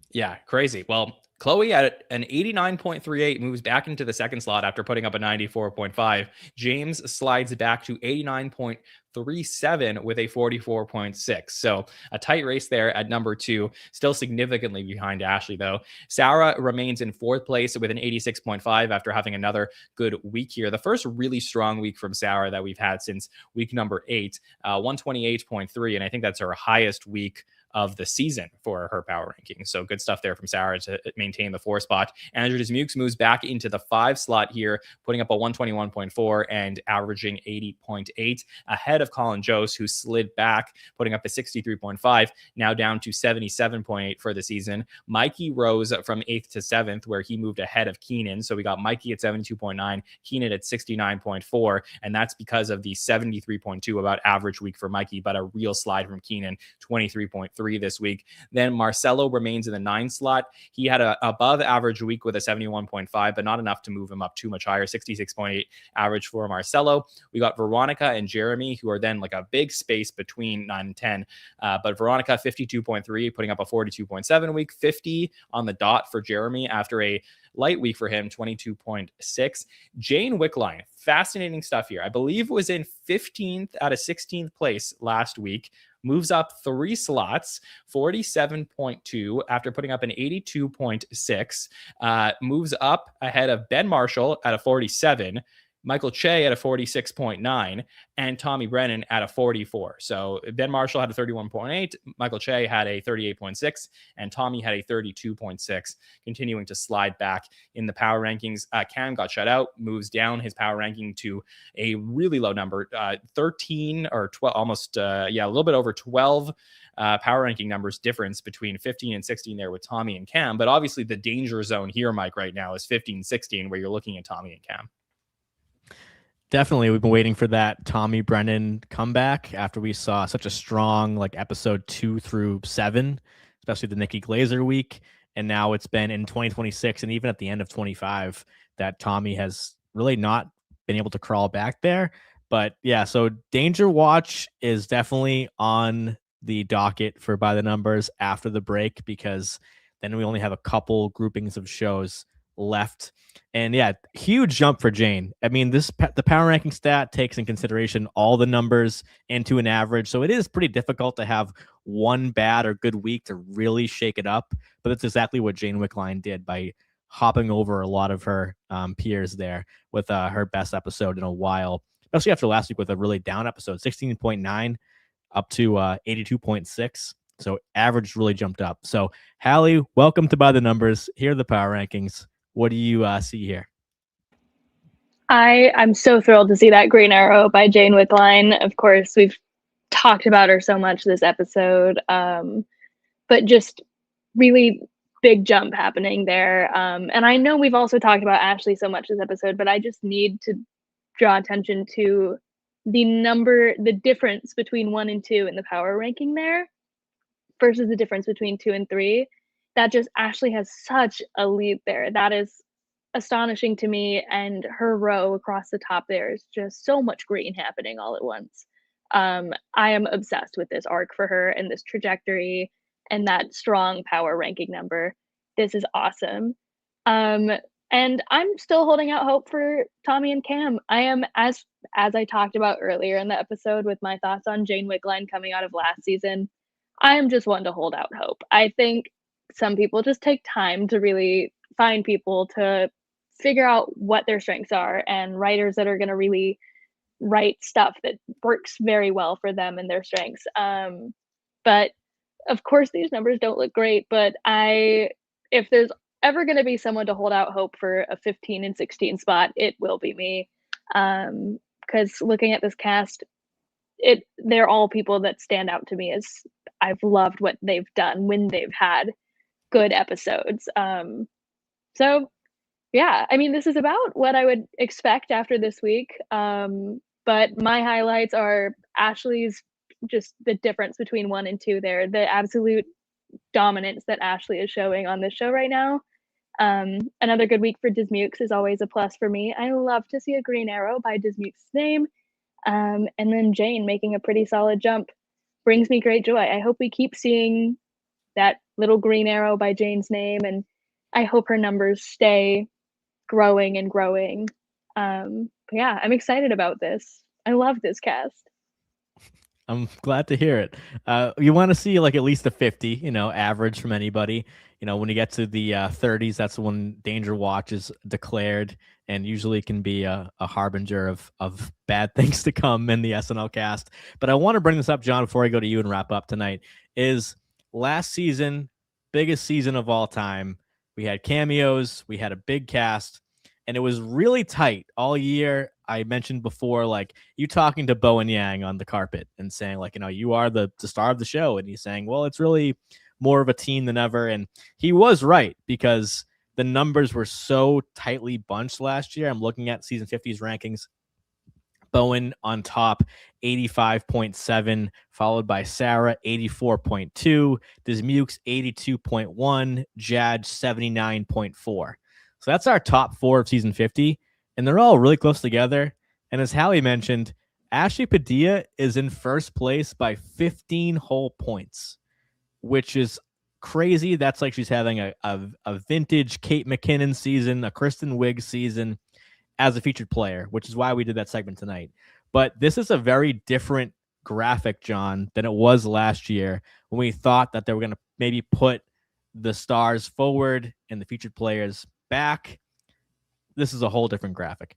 Yeah, crazy. Well, Chloe at an 89.38 moves back into the second slot after putting up a 94.5. James slides back to 89.37 with a 44.6. So a tight race there at number 2, still significantly behind Ashley, though. Sarah remains in 4th place with an 86.5 after having another good week here. The first really strong week from Sarah that we've had since week number 8, 128.3. And I think that's her highest week of the season for her power ranking. So good stuff there from Sarah to maintain the 4 spot. Andrew Dismukes moves back into the 5 slot here, putting up a 121.4 and averaging 80.8, ahead of Colin Jost, who slid back, putting up a 63.5, now down to 77.8 for the season. Mikey rose from 8th to 7th, where he moved ahead of Keenan. So we got Mikey at 72.9, Keenan at 69.4, and that's because of the 73.2 about average week for Mikey, but a real slide from Keenan, 23.3 this week. Then Marcelo remains in the 9 slot. He had a above average week with a 71.5, but not enough to move him up too much higher. 66.8 average for Marcelo. We got Veronica and Jeremy, who are then like a big space between 9 and 10. But Veronica 52.3, putting up a 42.7 week, 50 on the dot for Jeremy after a light week for him, 22.6. Jane Wickline, fascinating stuff here. I believe was in 15th out of 16th place last week. Moves up 3 slots, 47.2 after putting up an 82.6. Moves up ahead of Ben Marshall at a 47. Michael Che at a 46.9, and Tommy Brennan at a 44. So Ben Marshall had a 31.8, Michael Che had a 38.6, and Tommy had a 32.6, continuing to slide back in the power rankings. Cam got shut out, moves down his power ranking to a really low number, 13 or 12, almost, a little bit over 12 power ranking numbers difference between 15 and 16 there with Tommy and Cam. But obviously the danger zone here, Mike, right now is 15, 16, where you're looking at Tommy and Cam. Definitely. We've been waiting for that Tommy Brennan comeback after we saw such a strong like episode 2 through 7, especially the Nikki Glazer week. And now it's been in 2026 and even at the end of 25 that Tommy has really not been able to crawl back there. But yeah, so Danger Watch is definitely on the docket for By the Numbers after the break, because then we only have a couple groupings of shows left. And yeah, huge jump for Jane. I mean, the power ranking stat takes in consideration all the numbers into an average, so it is pretty difficult to have one bad or good week to really shake it up. But that's exactly what Jane Wickline did by hopping over a lot of her peers there with her best episode in a while, especially after last week with a really down episode, 16.9 up to 82.6. So average really jumped up. So Halle, welcome to By the Numbers. Here are the power rankings. What do you see here? I'm so thrilled to see that green arrow by Jane Wickline. Of course, we've talked about her so much this episode, but just really big jump happening there. And I know we've also talked about Ashley so much this episode, but I just need to draw attention to the difference between 1 and 2 in the power ranking there versus the difference between 2 and 3. That just Ashley has such a lead there. That is astonishing to me. And her row across the top there is just so much green happening all at once. I am obsessed with this arc for her and this trajectory and that strong power ranking number. This is awesome. And I'm still holding out hope for Tommy and Cam. I am, as I talked about earlier in the episode with my thoughts on Jane Wickline coming out of last season, I am just one to hold out hope. I think some people just take time to really find people to figure out what their strengths are, and writers that are going to really write stuff that works very well for them and their strengths. But of course, these numbers don't look great, but if there's ever going to be someone to hold out hope for a 15 and 16 spot, it will be me. Because looking at this cast, they're all people that stand out to me as I've loved what they've done when they've had good episodes. So yeah, I mean, this is about what I would expect after this week. But my highlights are Ashley's, just the difference between 1 and 2 there, the absolute dominance that Ashley is showing on this show right now. Another good week for Dismukes is always a plus for me. I love to see a green arrow by Dismukes' name. And then Jane making a pretty solid jump brings me great joy. I hope we keep seeing that little green arrow by Jane's name, and I hope her numbers stay growing and growing. Yeah, I'm excited about this. I love this cast. I'm glad to hear it. You want to see like at least a 50, average from anybody. When you get to the 30s, that's when Danger Watch is declared, and usually can be a harbinger of bad things to come in the SNL cast. But I want to bring this up, John, before I go to you and wrap up tonight, is last season, biggest season of all time. We had cameos, we had a big cast, and it was really tight all year. I mentioned before, like you talking to Bowen Yang on the carpet and saying, like, you are the star of the show. And he's saying, well, it's really more of a team than ever. And he was right, because the numbers were so tightly bunched last year. I'm looking at season 50's rankings. Bowen on top, 85.7, followed by Sarah, 84.2, Dismukes, 82.1, Jadge, 79.4. So that's our top 4 of season 50, and they're all really close together. And as Halle mentioned, Ashley Padilla is in first place by 15 whole points, which is crazy. That's like she's having a vintage Kate McKinnon season, a Kristen Wiig season as a featured player, which is why we did that segment tonight. But this is a very different graphic, John, than it was last year, when we thought that they were going to maybe put the stars forward and the featured players back. This is a whole different graphic.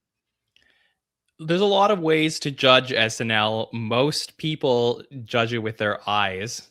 There's a lot of ways to judge SNL. Most people judge it with their eyes,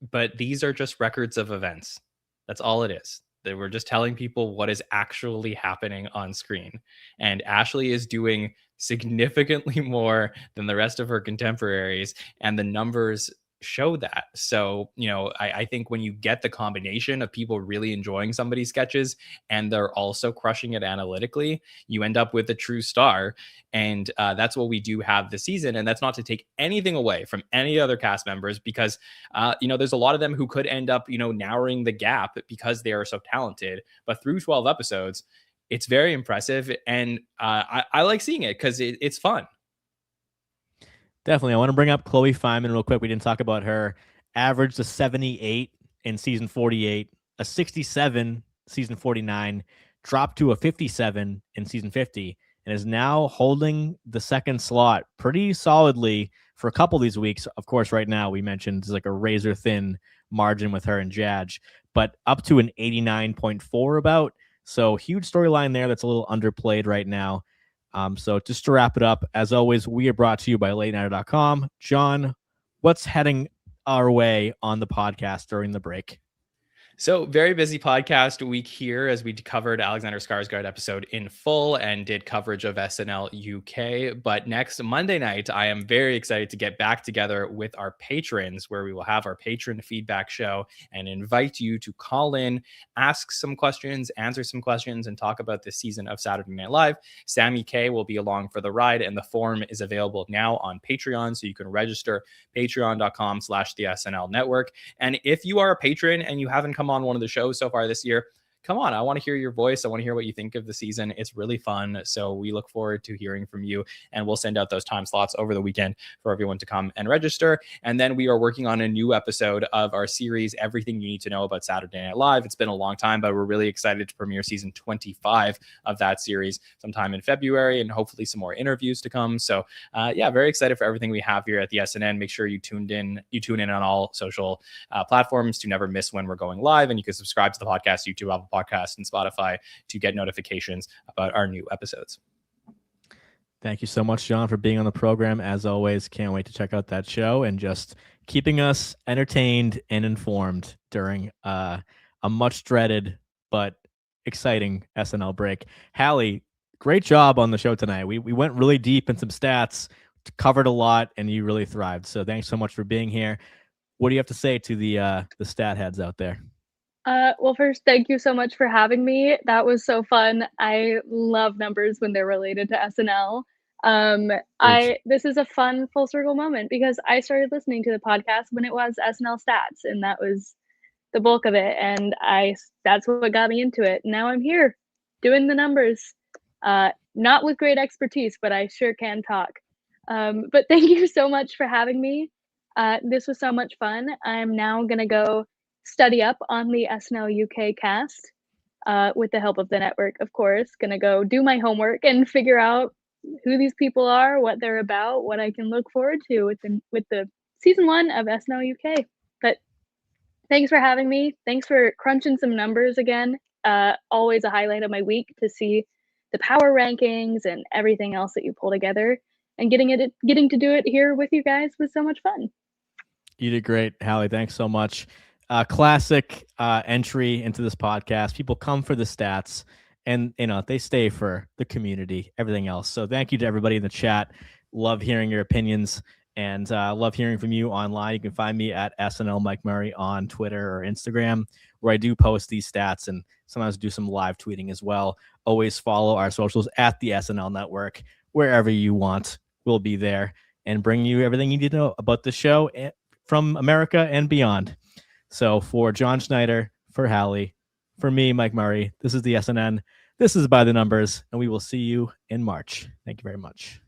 but these are just records of events. That's all it is. They were just telling people what is actually happening on screen. And Ashley is doing significantly more than the rest of her contemporaries, and the numbers show that. So, I think when you get the combination of people really enjoying somebody's sketches and they're also crushing it analytically, you end up with a true star. And that's what we do have this season. And that's not to take anything away from any other cast members, because there's a lot of them who could end up narrowing the gap because they are so talented. But through 12 episodes, it's very impressive, and I like seeing it because it's fun. Definitely. I want to bring up Chloe Fineman real quick. We didn't talk about her. Averaged a 78 in season 48, a 67 season 49, dropped to a 57 in season 50, and is now holding the second slot pretty solidly for a couple of these weeks. Of course, right now we mentioned it's like a razor thin margin with her and Jadge, but up to an 89.4 about. So huge storyline there that's a little underplayed right now. So just to wrap it up, as always, we are brought to you by LateNighter.com. John, what's heading our way on the podcast during the break? So very busy podcast week here, as we covered Alexander Skarsgård episode in full and did coverage of SNL UK. But next Monday night, I am very excited to get back together with our patrons, where we will have our patron feedback show and invite you to call in, ask some questions, answer some questions, and talk about this season of Saturday Night Live. Sammy K will be along for the ride, and the form is available now on Patreon, so you can register patreon.com/the SNL Network. And if you are a patron and you haven't come on one of the shows so far this year, come on, I want to hear your voice. I want to hear what you think of the season. It's really fun. So we look forward to hearing from you, and we'll send out those time slots over the weekend for everyone to come and register. And then we are working on a new episode of our series, Everything You Need to Know About Saturday Night Live. It's been a long time, but we're really excited to premiere season 25 of that series sometime in February, and hopefully some more interviews to come. So yeah, very excited for everything we have here at the SNN. Make sure you tune in on all social platforms to never miss when we're going live. And you can subscribe to the podcast, YouTube, Apple Podcasts, and Spotify to get notifications about our new episodes. Thank you so much, John, for being on the program. As always, can't wait to check out that show and just keeping us entertained and informed during a much dreaded but exciting SNL break. Halle, great job on the show tonight. We went really deep in some stats, covered a lot, and you really thrived. So thanks so much for being here. What do you have to say to the stat heads out there? Well, first, thank you so much for having me. That was so fun. I love numbers when they're related to SNL. This is a fun full circle moment because I started listening to the podcast when it was SNL stats, and that was the bulk of it. And that's what got me into it. Now I'm here doing the numbers, not with great expertise, but I sure can talk. But thank you so much for having me. This was so much fun. I'm now going to go study up on the SNL UK cast with the help of the network, of course. Going to go do my homework and figure out who these people are, what they're about, what I can look forward to with the season 1 of SNL UK. But thanks for having me. Thanks for crunching some numbers again. Always a highlight of my week to see the power rankings and everything else that you pull together. And getting to do it here with you guys was so much fun. You did great, Halle. Thanks so much. Classic entry into this podcast. People come for the stats, and they stay for the community, everything else. So thank you to everybody in the chat. Love hearing your opinions, and love hearing from you online. You can find me at SNL Mike Murray on Twitter or Instagram, where I do post these stats and sometimes do some live tweeting as well. Always follow our socials at the SNL Network. Wherever you want, we'll be there and bring you everything you need to know about the show from America and beyond. So for Jon Schneider, for Halle, for me, Mike Murray, this is the SNN. This is By the Numbers, and we will see you in March. Thank you very much.